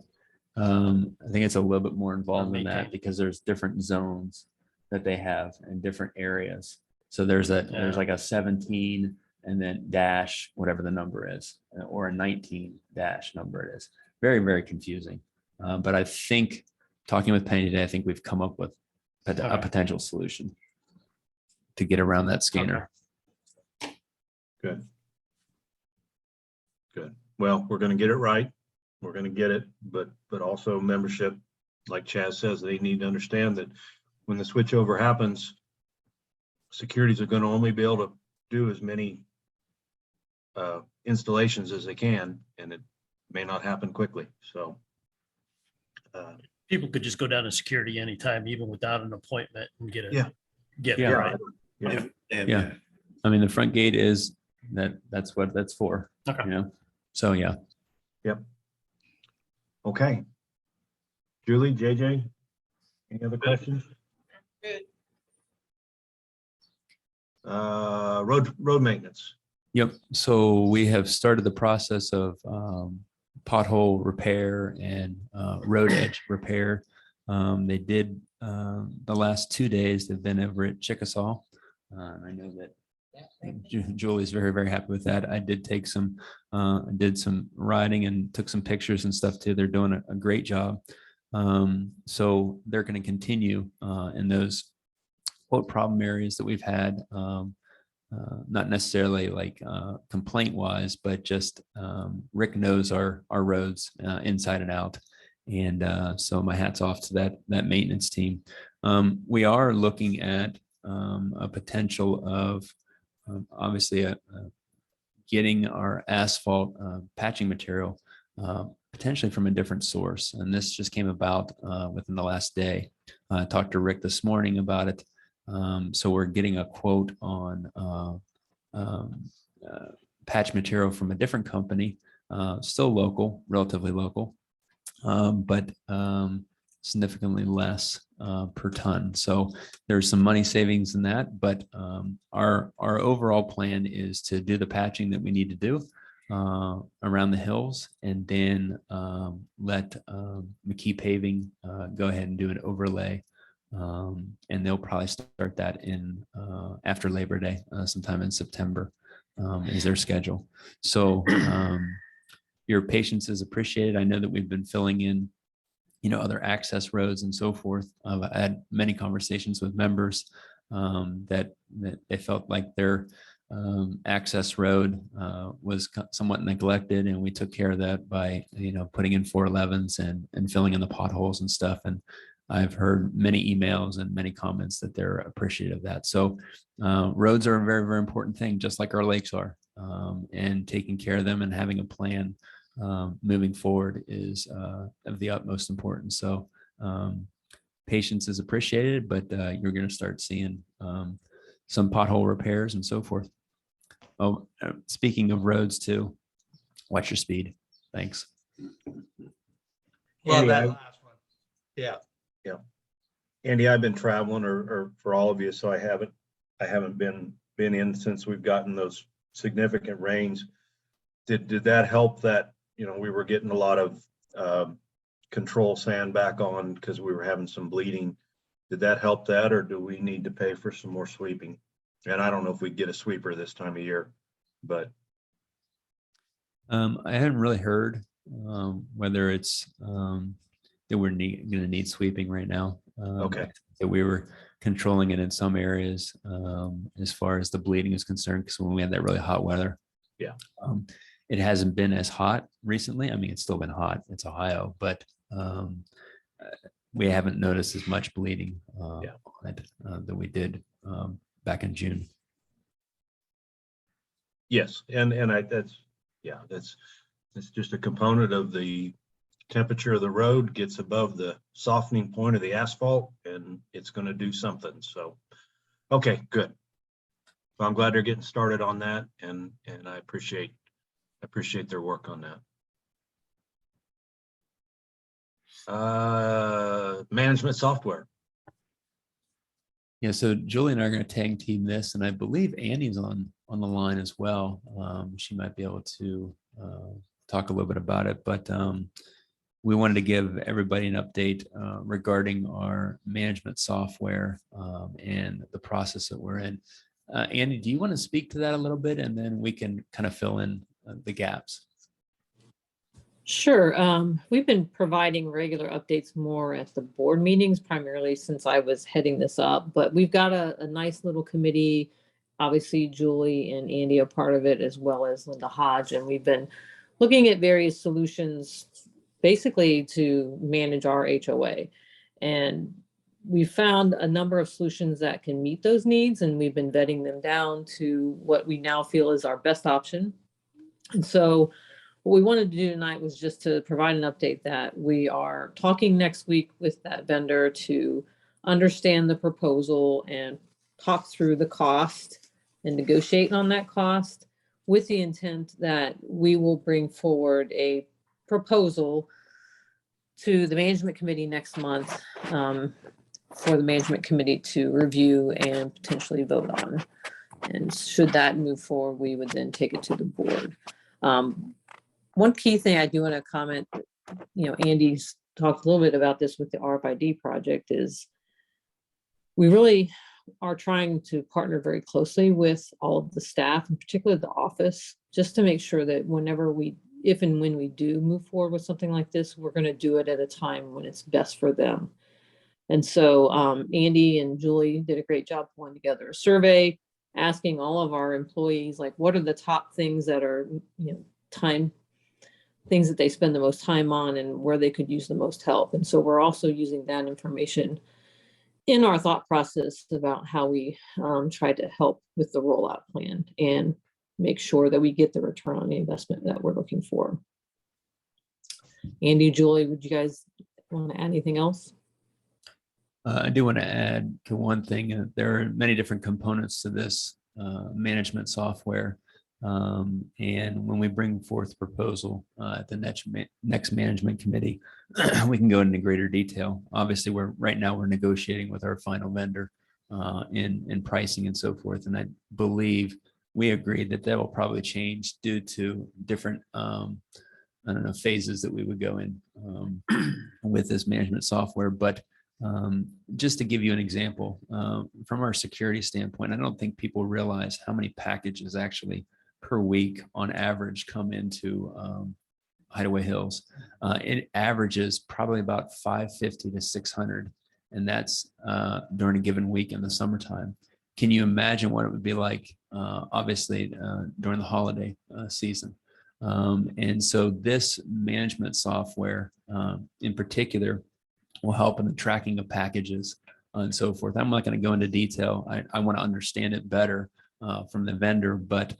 I think it's a little bit more involved than Maintain. that because there's different zones that they have in different areas. So there's like a 17 and then dash, whatever the number is, or a 19 dash number it is. Very, very confusing. But I think talking with Penny today, I think we've come up with a potential solution to get around that scanner. Good. Well, we're going to get it right. We're going to get it, but also membership, like Chaz says, they need to understand that when the switchover happens, securities are going to only be able to do as many installations as they can, and it may not happen quickly. So People could just go down to security anytime, even without an appointment, and get it. Yeah. Get Yeah. it right. Yeah. I mean, the front gate is that's what that's for, Okay. So yeah. Okay. Julie, JJ, any other questions? Good. Road maintenance. Yep. So we have started the process of pothole repair and road edge repair. They did the last 2 days. They've been over at Chickasaw. I know that Julie's very, very happy with that. I did take some, did some riding and took some pictures and stuff too. They're doing a great job. So they're going to continue in those quote problem areas that we've had. Not necessarily like complaint wise, but just Rick knows our roads inside and out. And so my hat's off to that maintenance team. We are looking at a potential of obviously getting our asphalt patching material potentially from a different source. And this just came about within the last day. I talked to Rick this morning about it. So we're getting a quote on patch material from a different company, still local, relatively local, but significantly less per ton. So there's some money savings in that, but our overall plan is to do the patching that we need to do around the hills, and then let McKee Paving go ahead and do an overlay. And they'll probably start that in after Labor Day, sometime in September is their schedule. So your patience is appreciated. I know that we've been filling in, other access roads and so forth. I've had many conversations with members that they felt like their access road was somewhat neglected, and we took care of that by, putting in 411s and filling in the potholes and stuff. And I've heard many emails and many comments that they're appreciative of that. So roads are a very, very important thing, just like our lakes are. And taking care of them and having a plan moving forward is of the utmost importance. So patience is appreciated, but you're going to start seeing some pothole repairs and so forth. Oh, speaking of roads too, watch your speed. Thanks. Well, Andy, that I- last one. Yeah. Andy, I've been traveling, or for all of you, so I haven't been in since we've gotten those significant rains. Did that help that, we were getting a lot of control sand back on because we were having some bleeding? Did that help that, or do we need to pay for some more sweeping? And I don't know if we get a sweeper this time of year, but I haven't really heard whether it's that we're going to need sweeping right now. Okay. That we were controlling it in some areas as far as the bleeding is concerned, because when we had that really hot weather, it hasn't been as hot recently. I mean, it's still been hot. It's Ohio, but we haven't noticed as much bleeding on it that we did back in June. yes, and that's just a component of the temperature of the road gets above the softening point of the asphalt, and it's going to do something. So, okay, good. So I'm glad they're getting started on that, and I appreciate their work on that. Management software. Yeah, so Julie and I are going to tag team this, and I believe Annie's on the line as well. She might be able to talk a little bit about it, but we wanted to give everybody an update regarding our management software and the process that we're in. Annie, do you want to speak to that a little bit, and then we can kind of fill in the gaps? Sure. We've been providing regular updates more at the board meetings, primarily since I was heading this up, but we've got a nice little committee. Obviously, Julie and Andy are part of it, as well as Linda Hodge, and we've been looking at various solutions basically to manage our HOA. And we found a number of solutions that can meet those needs, and we've been vetting them down to what we now feel is our best option. And so what we wanted to do tonight was just to provide an update that we are talking next week with that vendor to understand the proposal and talk through the cost and negotiate on that cost, with the intent that we will bring forward a proposal to the management committee next month for the management committee to review and potentially vote on. And should that move forward, we would then take it to the board. One key thing I do want to comment, Andy's talked a little bit about this with the RFID project, is we really are trying to partner very closely with all of the staff, and particularly the office, just to make sure that if and when we do move forward with something like this, we're going to do it at a time when it's best for them. And so Andy and Julie did a great job pulling together a survey, asking all of our employees, like, what are the top things that are, things that they spend the most time on and where they could use the most help. And so we're also using that information in our thought process about how we try to help with the rollout plan and make sure that we get the return on the investment that we're looking for. Andy, Julie, would you guys want to add anything else? I do want to add to one thing. There are many different components to this management software. And when we bring forth the proposal at the next management committee, we can go into greater detail. Obviously, right now we're negotiating with our final vendor in pricing and so forth. And I believe we agreed that will probably change due to different phases that we would go in with this management software. But just to give you an example, from our security standpoint, I don't think people realize how many packages actually per week on average come into Hideaway Hills. It averages probably about 550 to 600, and that's during a given week in the summertime. Can you imagine what it would be like, obviously, during the holiday season? And so this management software in particular will help in the tracking of packages and so forth. I'm not going to go into detail. I want to understand it better from the vendor, but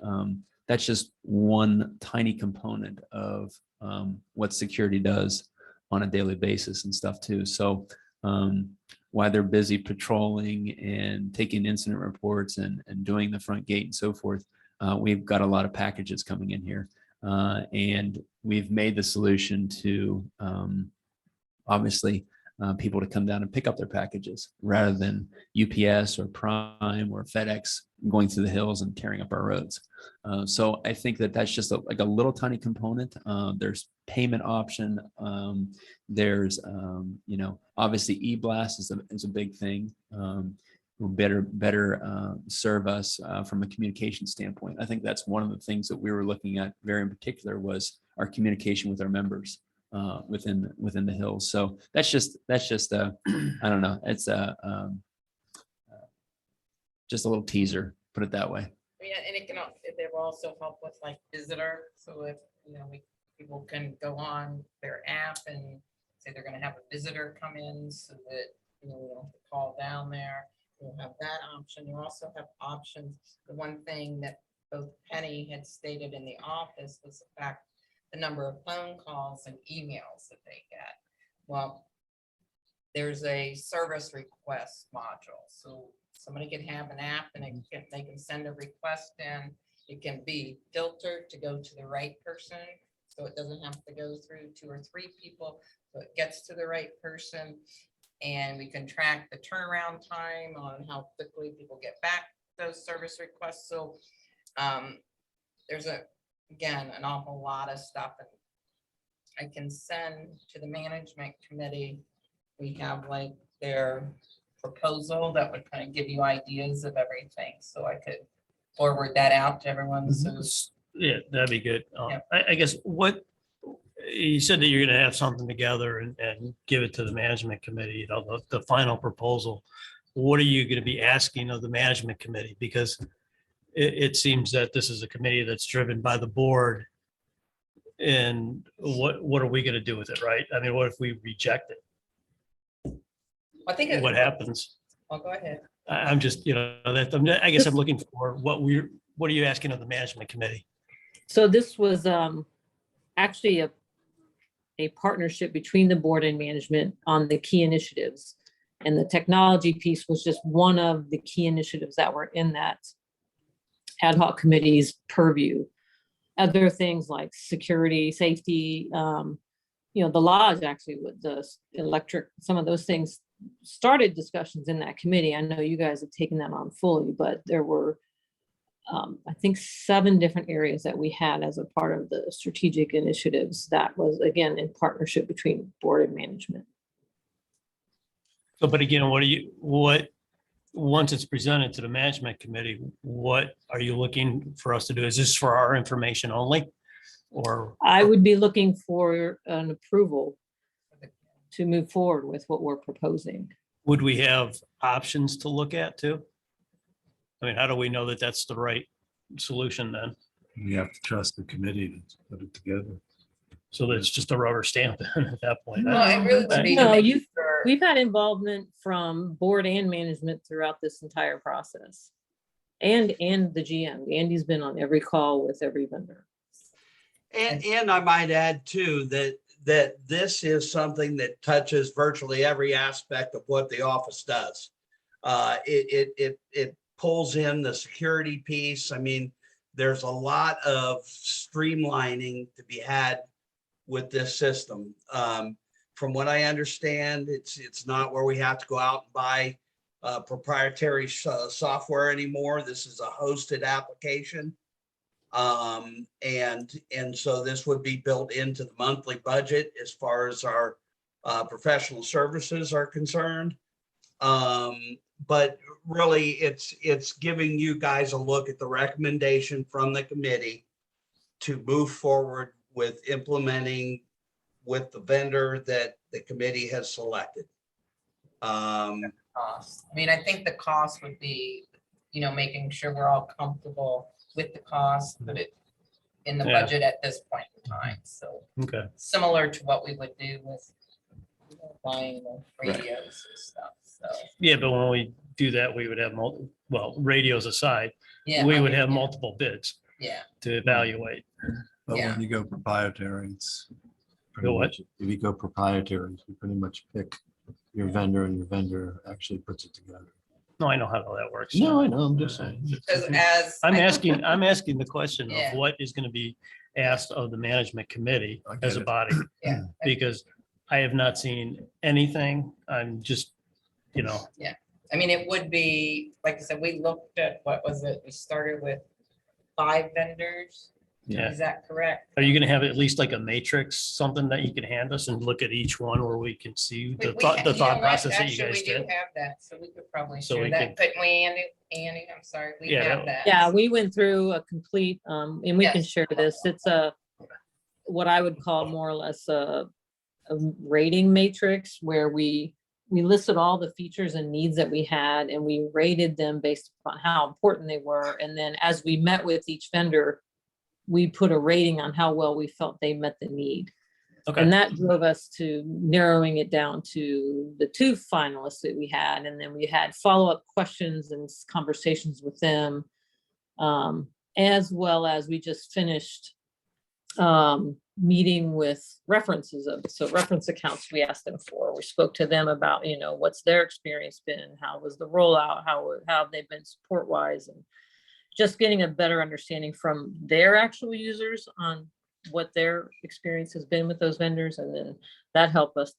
that's just one tiny component of what security does on a daily basis and stuff too. So while they're busy patrolling and taking incident reports and doing the front gate and so forth, we've got a lot of packages coming in here. And we've made the solution to obviously people to come down and pick up their packages rather than UPS or Prime or FedEx going through the hills and tearing up our roads. So I think that's just like a little tiny component. There's payment option. There's, obviously e-blast is a big thing. Will better serve us from a communication standpoint. I think that's one of the things that we were looking at very in particular was our communication with our members within the hills. So that's just I don't know. It's just a little teaser, put it that way. And it will also help with like visitor. So if, people can go on their app and say they're going to have a visitor come in so that, we don't have to call down there. You'll have that option. You also have options. The one thing that both Penny had stated in the office was the fact the number of phone calls and emails that they get. Well, there's a service request module. So somebody can have an app and they can send a request in. It can be filtered to go to the right person. So it doesn't have to go through 2 or 3 people. So it gets to the right person. And we can track the turnaround time on how quickly people get back those service requests. So there's again, an awful lot of stuff. And I can send to the management committee. We have like their proposal that would kind of give you ideas of everything. So I could forward that out to everyone. So Yeah, that'd be good. Yeah. I guess what you said that you're going to have something together and give it to the management committee, the final proposal. What are you going to be asking of the management committee? Because it seems that this is a committee that's driven by the board. And what are we going to do with it, right? I mean, what if we reject it? I think What happens? I'll go ahead. I'm just, I guess I'm looking for what are you asking of the management committee? So this was actually a partnership between the board and management on the key initiatives. And the technology piece was just one of the key initiatives that were in that ad hoc committee's purview. Other things like security, safety, the lodge actually with the electric, some of those things started discussions in that committee. I know you guys have taken that on fully, but there were, I think 7 different areas that we had as a part of the strategic initiatives that was, again, in partnership between board and management. So, but again, once it's presented to the management committee, what are you looking for us to do? Is this for our information only? Or, I would be looking for an approval to move forward with what we're proposing. would we have options to look at too? I mean, how do we know that that's the right solution then? You have to trust the committee to put it together. So that's just a rubber stamp at that point. Well, it really would be. to No, make you- sure- We've had involvement from board and management throughout this entire process. And the GM. Andy's been on every call with every vendor. And I might add too, that this is something that touches virtually every aspect of what the office does. It pulls in the security piece. I mean, there's a lot of streamlining to be had with this system. From what I understand, it's not where we have to go out and buy proprietary software anymore. This is a hosted application. And so this would be built into the monthly budget as far as our professional services are concerned. But really, it's giving you guys a look at the recommendation from the committee to move forward with implementing with the vendor that the committee has selected. Cost. I mean, I think the cost would be, making sure we're all comfortable with the cost, but it in the Yeah. budget at this point in time. So Okay. similar to what we would do with buying the radios and stuff. So, Yeah, but when we do that, we would have radios aside, yeah. we I would mean, have yeah, multiple bids Yeah, to evaluate. But Yeah. when you go proprietary, it's. pretty Go what? much- If you go proprietary, you pretty much pick your vendor and your vendor actually puts it together. No, I know how that works. No, I know, I'm just saying. because as. I'm asking the question Yeah. of what is going to be asked of the management committee I get as a it. body, Yeah, because I have not seen anything. I'm just, I mean, it would be, like I said, we looked at, what was it? We started with 5 vendors. yeah. Is that correct? Are you going to have at least like a matrix, something that you can hand us and look at each one where we can see the We- thought, you the know thought what? process that you Actually, guys we do did? have that, so we could probably So share we that. could- Couldn't we, Andy, I'm sorry, we Yeah, have that. Yeah, we went through a complete, and we can Yes. share this. It's what I would call more or less a rating matrix where we listed all the features and needs that we had and we rated them based upon how important they were. And then as we met with each vendor, we put a rating on how well we felt they met the need. Okay, And that drove us to narrowing it down to the 2 finalists that we had. And then we had follow-up questions and conversations with them. As well as we just finished meeting with references so reference accounts we asked them for. We spoke to them about, what's their experience been? How was the rollout? How have they been support-wise? And just getting a better understanding from their actual users on what their experience has been with those vendors. And then that helped us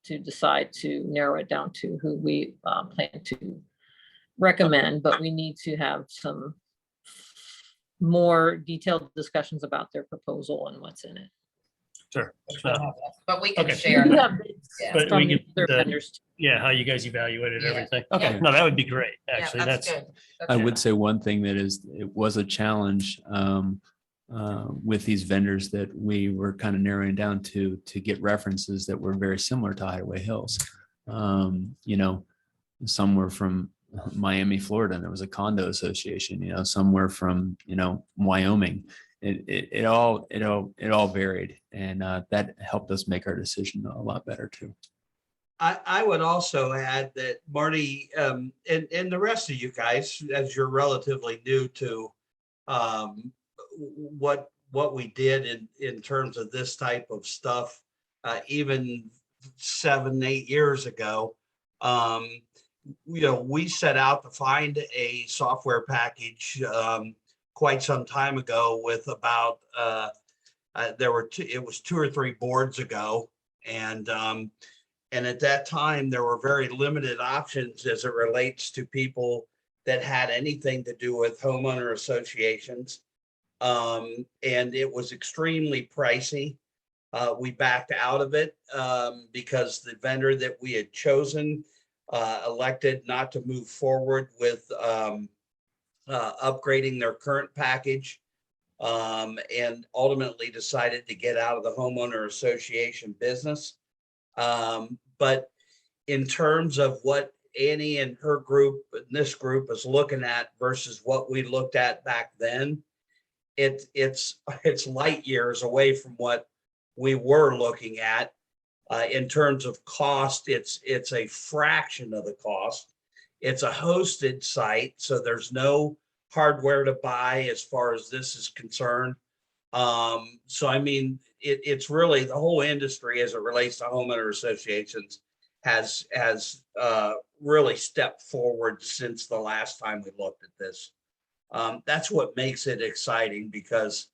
to decide to narrow it down to who we plan to recommend, but we need to have some more detailed discussions about their proposal and what's in it. sure. Which we'll have that, But we can Okay. share. We do that. have bids Yeah. But from we the could- other the- vendors. Yeah, how you guys evaluated Yeah. everything. Okay, Yeah. no, that would be great, Yeah, actually. That's, good. That's I good. would say one thing it was a challenge with these vendors that we were kind of narrowing down to get references that were very similar to Hideaway Hills. Some were from Miami, Florida, and there was a condo association, some were from, Wyoming. It all varied, and that helped us make our decision a lot better too. I would also add that Marty, and the rest of you guys, as you're relatively new to what we did in terms of this type of stuff, even 7-8 years ago, we set out to find a software package quite some time ago with about it was 2 or 3 boards ago. And at that time, there were very limited options as it relates to people that had anything to do with homeowner associations. And it was extremely pricey. We backed out of it because the vendor that we had chosen elected not to move forward with upgrading their current package, and ultimately decided to get out of the homeowner association business. But in terms of what Annie and her group, and this group is looking at versus what we looked at back then, it's light years away from what we were looking at. In terms of cost, it's a fraction of the cost. It's a hosted site, so there's no hardware to buy as far as this is concerned. So I mean, it's really the whole industry as it relates to homeowner associations has really stepped forward since the last time we looked at this. That's what makes it exciting, because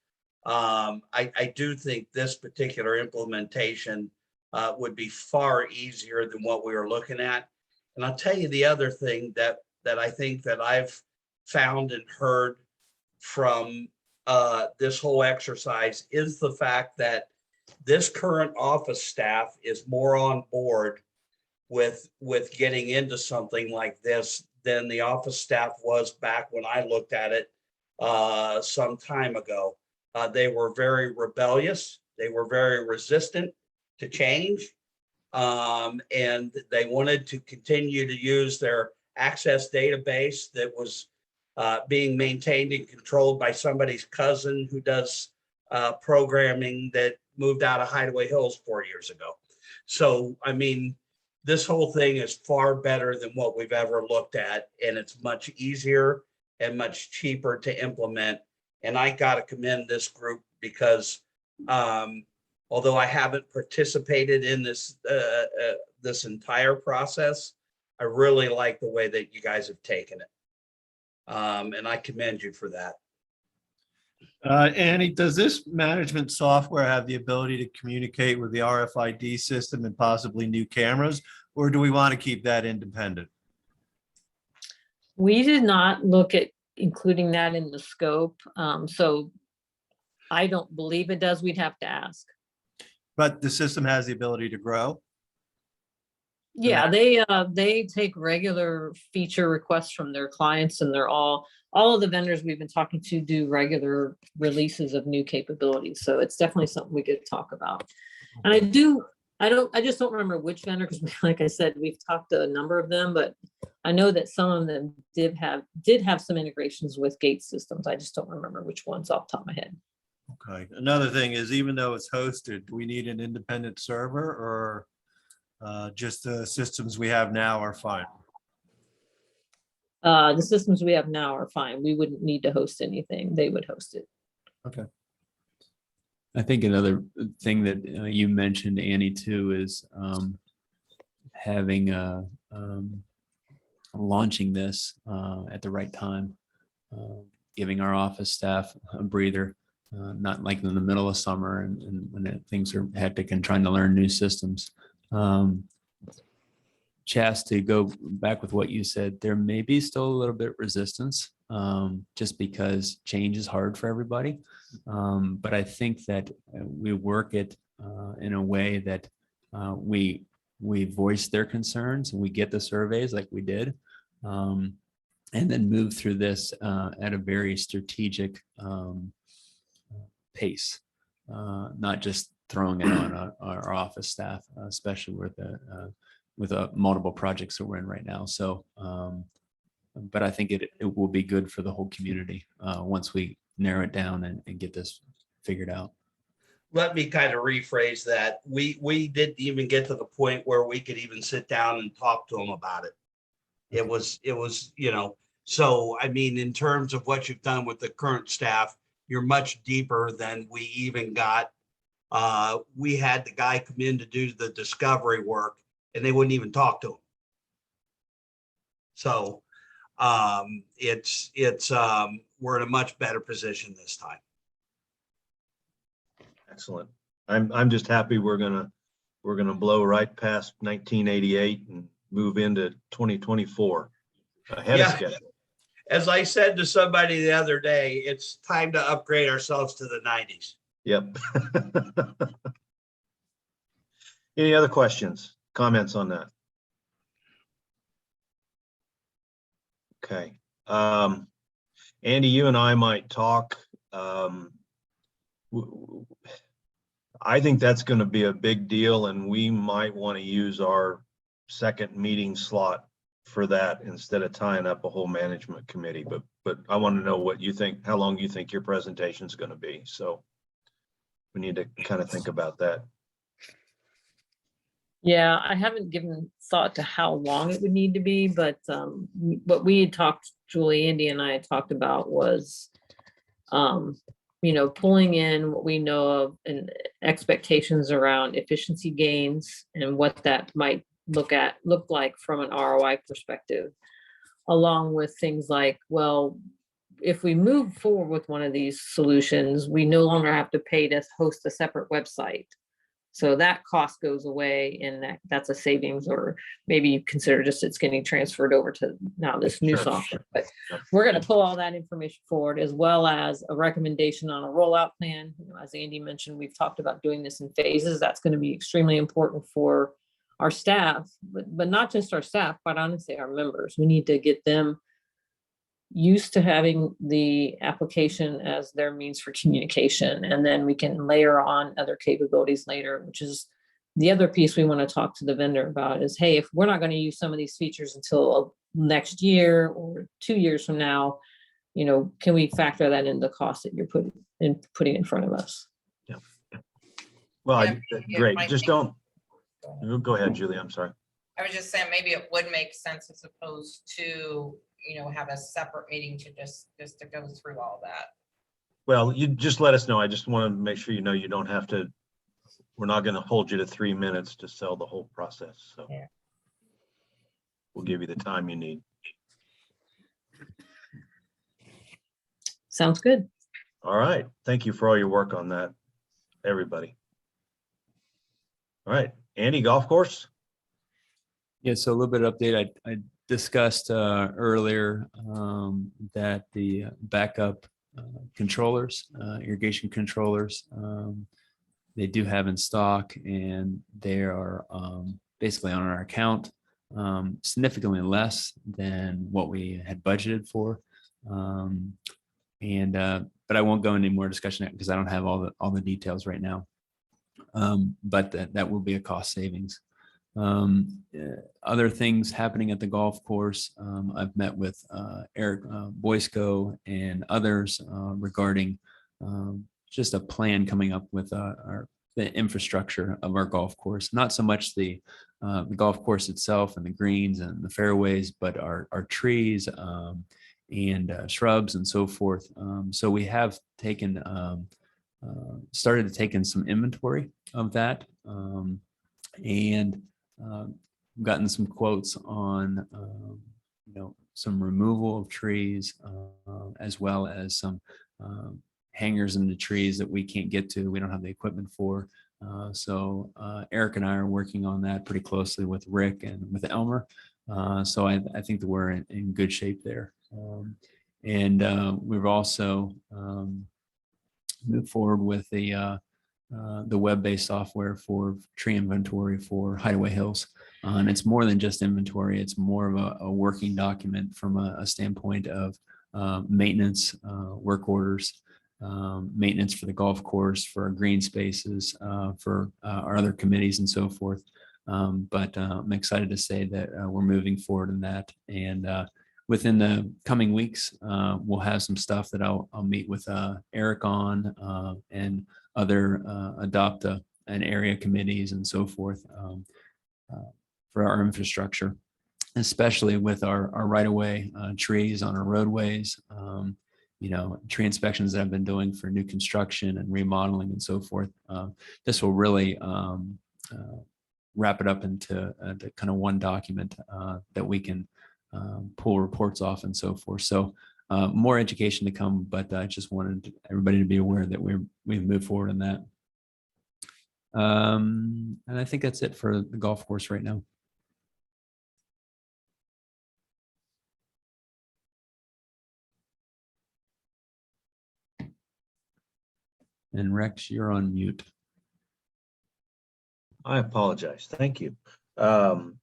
I do think this particular implementation would be far easier than what we were looking at. And I'll tell you the other thing that I think that I've found and heard from this whole exercise is the fact that this current office staff is more on board with getting into something like this than the office staff was back when I looked at it some time ago. They were very rebellious. They were very resistant to change. And they wanted to continue to use their Access database that was being maintained and controlled by somebody's cousin who does programming that moved out of Hideaway Hills 4 years ago. So, I mean, this whole thing is far better than what we've ever looked at, and it's much easier and much cheaper to implement. And I got to commend this group because although I haven't participated in this entire process, I really like the way that you guys have taken it. And I commend you for that. Annie, does this management software have the ability to communicate with the RFID system and possibly new cameras, or do we want to keep that independent? We did not look at including that in the scope. So I don't believe it does. We'd have to ask. But the system has the ability to grow? Yeah, they take regular feature requests from their clients, and they're all of the vendors we've been talking to do regular releases of new capabilities. So it's definitely something we could talk about. And I just don't remember which vendor, because like I said, we've talked to a number of them, but I know that some of them did have some integrations with gate systems. I just don't remember which ones off the top of my head. Okay. Another thing is, even though it's hosted, do we need an independent server, or just the systems we have now are fine? The systems we have now are fine. We wouldn't need to host anything. They would host it. Okay. I think another thing that you mentioned, Annie, too, is having launching this at the right time, giving our office staff a breather, not like in the middle of summer and when things are hectic and trying to learn new systems. Chas, to go back with what you said, there may be still a little bit resistance just because change is hard for everybody. But I think that we work it in a way that we voice their concerns and we get the surveys like we did, and then move through this at a very strategic pace, not just throwing it on our office staff, especially with multiple projects that we're in right now. So, but I think it will be good for the whole community once we narrow it down and get this figured out. Let me kind of rephrase that. We didn't even get to the point where we could even sit down and talk to them about it. It was, so I mean, in terms of what you've done with the current staff, you're much deeper than we even got. We had the guy come in to do the discovery work and they wouldn't even talk to him. So we're in a much better position this time. Excellent. I'm just happy we're gonna blow right past 1988 and move into 2024 ahead of Yeah. schedule. As I said to somebody the other day, it's time to upgrade ourselves to the 90s. Yep. Any other questions, comments on that? Okay. Andy, you and I might talk. I think that's going to be a big deal, and we might want to use our second meeting slot for that instead of tying up a whole management committee. But I want to know what you think, how long you think your presentation is going to be. So we need to kind of think about that. Yeah, I haven't given thought to how long it would need to be, but what we had talked, Julie, Andy and I had talked about was, pulling in what we know of and expectations around efficiency gains and what that might look like from an ROI perspective, along with things like, well, if we move forward with one of these solutions, we no longer have to pay to host a separate website. So that cost goes away, and that's a savings, or maybe you consider just it's getting transferred over to now this new Sure. software. But we're going to pull all that information forward, as well as a recommendation on a rollout plan. As Andy mentioned, we've talked about doing this in phases. That's going to be extremely important for our staff, but not just our staff, quite honestly, our members. We need to get them used to having the application as their means for communication, and then we can layer on other capabilities later, which is the other piece we want to talk to the vendor about is, hey, if we're not going to use some of these features until next year or 2 years from now, can we factor that in the cost that you're putting in front of us? Yeah. Well, Yeah, great. might Just make- don't. Go ahead, Julie. I'm sorry. I was just saying, maybe it would make sense as opposed to, have a separate meeting to just to go through all that. Well, you just let us know. I just want to make sure you don't have to, we're not going to hold you to 3 minutes to sell the whole process. So Yeah. we'll give you the time you need. Sounds good. All right. Thank you for all your work on that, everybody. All right. Andy, golf course? Yeah, so a little bit of update. I discussed earlier that the backup controllers, irrigation controllers, they do have in stock, and they are basically on our account, significantly less than what we had budgeted for. But I won't go into more discussion because I don't have all the details right now. But that will be a cost savings. Other things happening at the golf course. I've met with Eric Boysko and others regarding just a plan coming up with the infrastructure of our golf course. Not so much the golf course itself and the greens and the fairways, but our trees and shrubs and so forth. So we have taken started to take in some inventory of that, and gotten some quotes on some removal of trees, as well as some hangers in the trees that we can't get to, we don't have the equipment for. So Eric and I are working on that pretty closely with Rick and with Elmer. So I think that we're in good shape there. And we've also moved forward with the web-based software for tree inventory for Hideaway Hills. And it's more than just inventory. It's more of a working document from a standpoint of maintenance, work orders, maintenance for the golf course, for our green spaces, for our other committees and so forth. But I'm excited to say that we're moving forward in that. And within the coming weeks, we'll have some stuff that I'll meet with Eric on and other adopt an area committees and so forth for our infrastructure, especially with our right-of-way trees on our roadways, tree inspections that I've been doing for new construction and remodeling and so forth. This will really wrap it up into kind of one document that we can pull reports off and so forth. So more education to come, but I just wanted everybody to be aware that we've moved forward in that. And I think that's it for the golf course right now. And Rex, you're on mute. I apologize. Thank you. You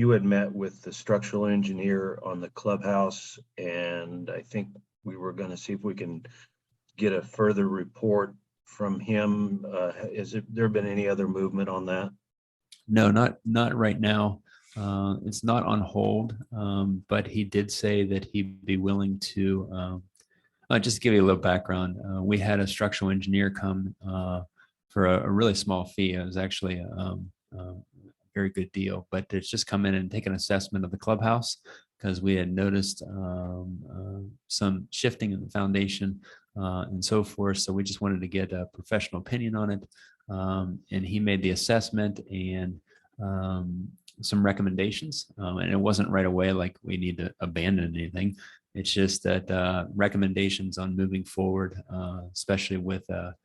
had met with the structural engineer on the clubhouse, and I think we were going to see if we can get a further report from him. Has there been any other movement on that? No, not right now. It's not on hold, but he did say that he'd be willing to. Just to give you a little background, we had a structural engineer come for a really small fee. It was actually a very good deal, but it's just come in and take an assessment of the clubhouse because we had noticed some shifting in the foundation and so forth. So we just wanted to get a professional opinion on it. And he made the assessment and some recommendations. And it wasn't right away like we need to abandon anything. It's just that recommendations on moving forward, especially with the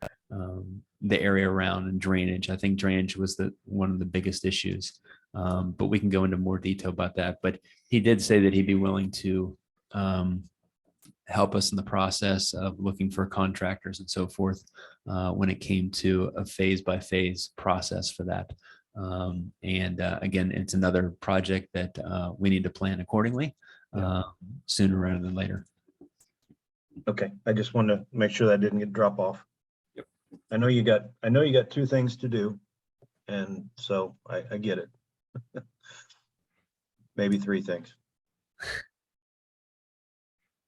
area around and drainage. I think drainage was one of the biggest issues, but we can go into more detail about that. But he did say that he'd be willing to help us in the process of looking for contractors and so forth when it came to a phase by phase process for that. And again, it's another project that we need to plan accordingly sooner rather than later. Okay, I just wanted to make sure that didn't get drop off. Yep. I know you got two things to do, and so I get it. Maybe three things.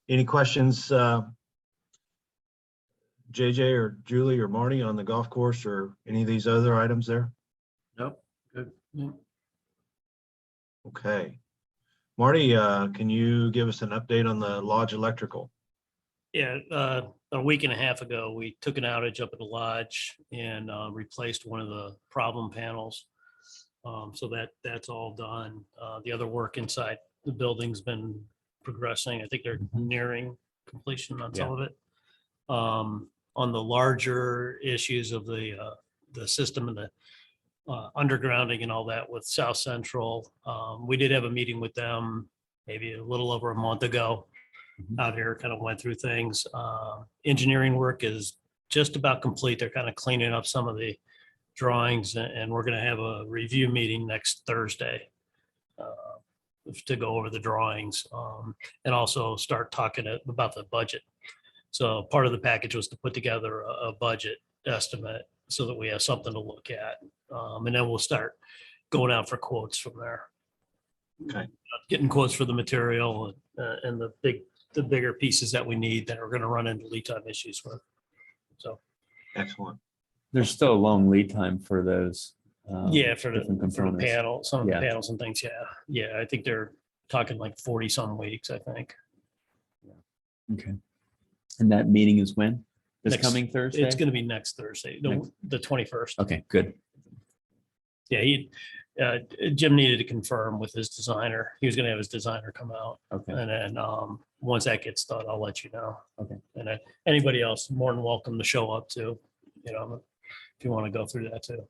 Any questions, JJ or Julie or Marty on the golf course or any of these other items there? Nope. Good. Okay. Marty, can you give us an update on the Lodge Electrical? Yeah, a week and a half ago, we took an outage up at the lodge and replaced one of the problem panels. So that's all done. The other work inside the building's been progressing. I think they're nearing completion on some of it. On the larger issues of the system and the undergrounding and all that with South Central, we did have a meeting with them maybe a little over a month ago out here, kind of went through things. Engineering work is just about complete. They're kind of cleaning up some of the drawings, and we're going to have a review meeting next Thursday to go over the drawings and also start talking about the budget. So part of the package was to put together a budget estimate so that we have something to look at. And then we'll start going out for quotes from there. Okay. Getting quotes for the material and the bigger pieces that we need that are going to run into lead time issues with. So. Excellent. There's still a long lead time for those. Yeah, for the components. panel, some of the Yeah. panels and things. Yeah. Yeah. I think they're talking like 40 some weeks, I think. Okay. And that meeting is when? This Next- coming Thursday? It's going to be next Thursday, the 21st. Okay, good. Yeah, Jim needed to confirm with his designer. He was going to have his designer come out. Okay. And then once that gets done, I'll let you know. Okay. And anybody else more than welcome to show up too, if you want to go through that too.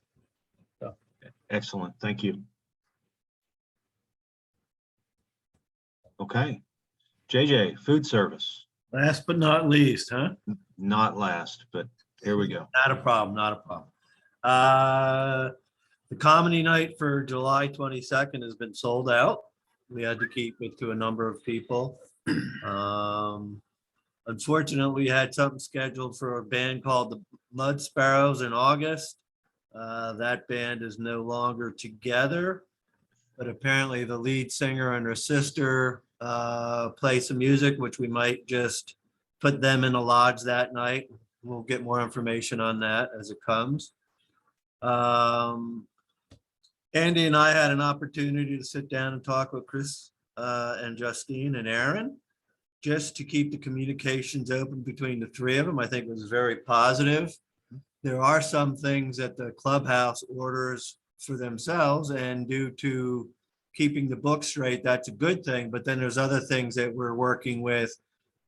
Excellent. Thank you. Okay. JJ, food service, Last but not least, huh? not last, but here we go. Not a problem, not a problem. The comedy night for July 22nd has been sold out. We had to keep it to a number of people. Unfortunately, we had something scheduled for a band called the Mud Sparrows in August. That band is no longer together, but apparently the lead singer and her sister play some music, which we might just put them in a lodge that night. We'll get more information on that as it comes. Andy and I had an opportunity to sit down and talk with Chris and Justine and Aaron, just to keep the communications open between the three of them. I think it was very positive. There are some things that the clubhouse orders for themselves, and due to keeping the book straight, that's a good thing. But then there's other things that we're working with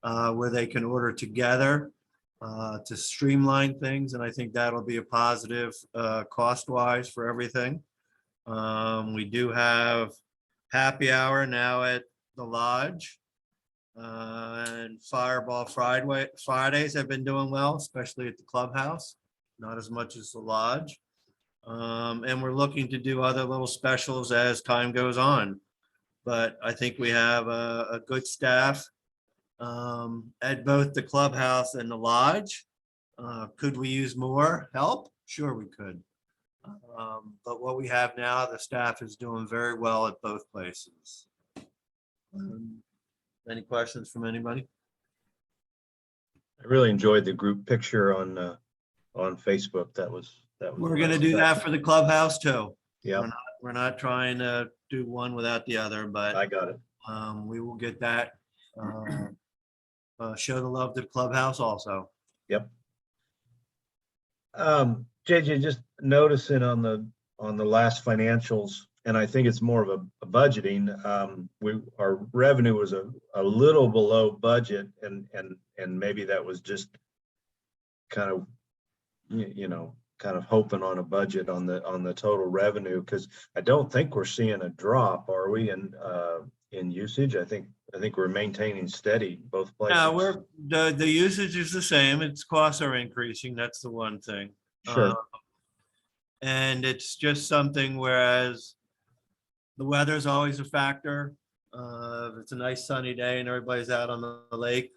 where they can order together. to streamline things, and I think that'll be a positive cost-wise for everything. We do have happy hour now at the lodge. And Fireball Fridays have been doing well, especially at the clubhouse, not as much as the lodge. And we're looking to do other little specials as time goes on. But I think we have a good staff at both the clubhouse and the lodge. Could we use more help? Sure, we could. But what we have now, the staff is doing very well at both places. Any questions from anybody? I really enjoyed the group picture on Facebook. That was. We're gonna do that for the clubhouse too. Yeah, We're not trying to do one without the other, but I got it. we will get that. Show the love to the clubhouse also. Yep. JJ, just noticing on the last financials, and I think it's more of a budgeting, our revenue was a little below budget, and maybe that was just kind of, kind of hoping on a budget on the total revenue, because I don't think we're seeing a drop, are we, in usage? I think we're maintaining steady both places. Yeah, the usage is the same. Its costs are increasing. That's the one thing. Sure. And it's just something, whereas the weather is always a factor. If it's a nice sunny day and everybody's out on the lake,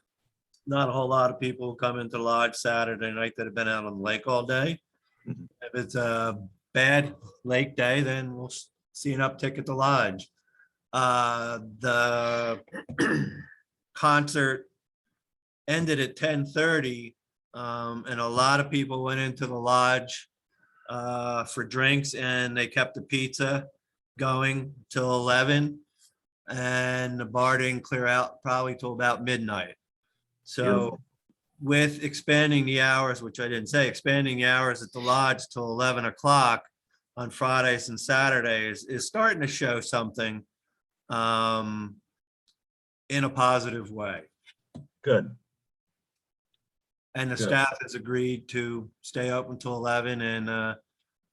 not a whole lot of people come into the lodge Saturday night that have been out on the lake all day. Mhm. If it's a bad lake day, then we'll see an uptick at the lodge. The concert ended at 10:30, and a lot of people went into the lodge for drinks, and they kept the pizza going till 11, and the bar didn't clear out probably till about midnight. So Beautiful. with expanding the hours, which I didn't say, expanding the hours at the lodge till 11 o'clock on Fridays and Saturdays is starting to show something in a positive way. Good. And the Good. staff has agreed to stay open until 11, and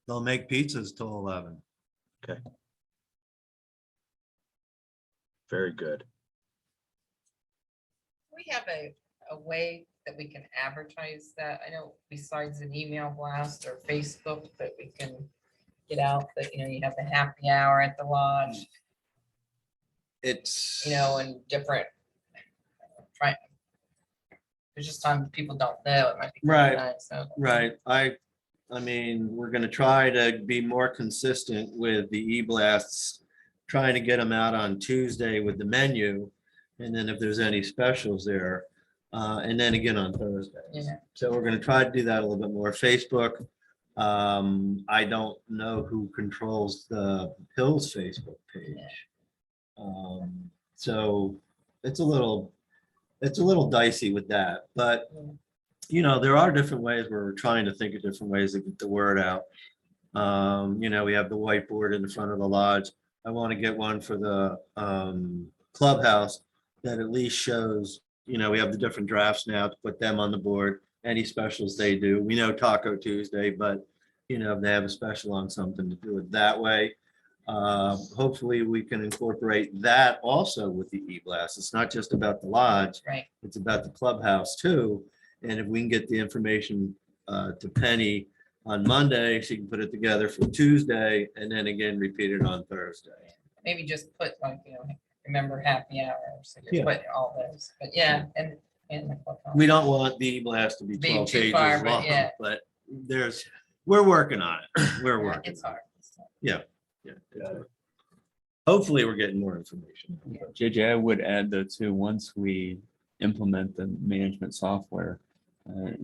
they'll make pizzas till 11. Very good. We have a way that we can advertise that. I know besides an email blast or Facebook that we can get out that, you have the happy hour at the lodge, It's, and different. Try. There's just time people don't know. It might be. Right. nice, so. right. I mean, we're gonna try to be more consistent with the e-blasts, trying to get them out on Tuesday with the menu. And then if there's any specials there, and then again on Thursday. Yeah. So we're gonna try to do that a little bit more. Facebook, I don't know who controls the Hills Facebook page. So it's a little dicey with that, but there are different ways where we're trying to think of different ways to get the word out. We have the whiteboard in the front of the lodge. I want to get one for the clubhouse that at least shows, we have the different drafts now to put them on the board, any specials they do. We know Taco Tuesday, but if they have a special on something, to do it that way. Hopefully we can incorporate that also with the e-blast. It's not just about the lodge, Right. it's about the clubhouse too. And if we can get the information to Penny on Monday, she can put it together for Tuesday and then again repeat it on Thursday. Maybe just put remember happy hour. So Yeah. you put all those, but yeah, and the clubhouse. We don't want the e-blast to be Being 12 too pages far, but long, yeah. but we're working on it. We're Yeah, working. It's hard. Yeah. Hopefully we're getting more information. JJ, I would add though too, once we implement the management software,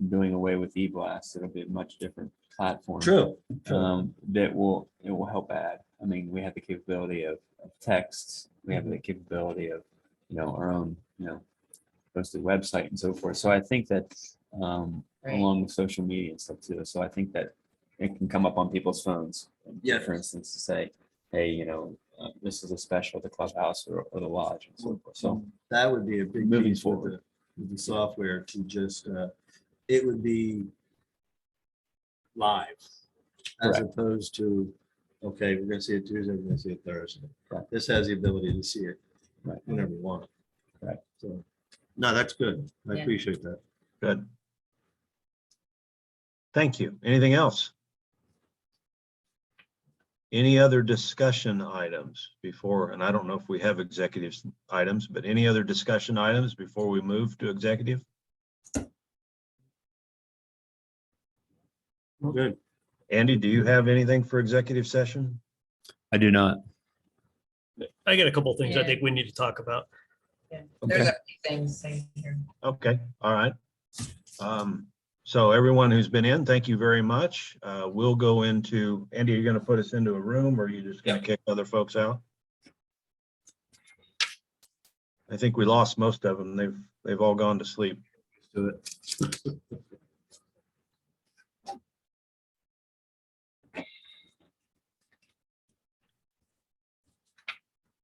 doing away with eBlast, it'll be a much different platform. True. It will help add. I mean, we have the capability of texts, we have the capability of, our own, posted website and so forth. So I think that Right. along with social media and stuff too. So I think that it can come up on people's phones. Yeah. For instance, to say, hey, this is a special at the clubhouse or the lodge and so forth. So That would be a big Moving piece with forward. the software to just it would be live as Correct. opposed to, okay, we're gonna see it Tuesday, we're gonna see it Thursday. Right. This has the ability to see it Right. whenever you want. Right. So, no, that's good. I Yeah. appreciate that. Good. Thank you. Anything else? Any other discussion items before, and I don't know if we have executive items, but any other discussion items before we move to executive? Good. Andy, do you have anything for executive session? I do not. I got a couple of things I Yeah. think we need to talk about. Yeah, There's Okay. a few things same here. Okay, all right. So everyone who's been in, thank you very much. We'll go into, Andy, you're gonna put us into a room or are you just gonna kick other folks out? I think we lost most of them. They've all gone to sleep. Do it.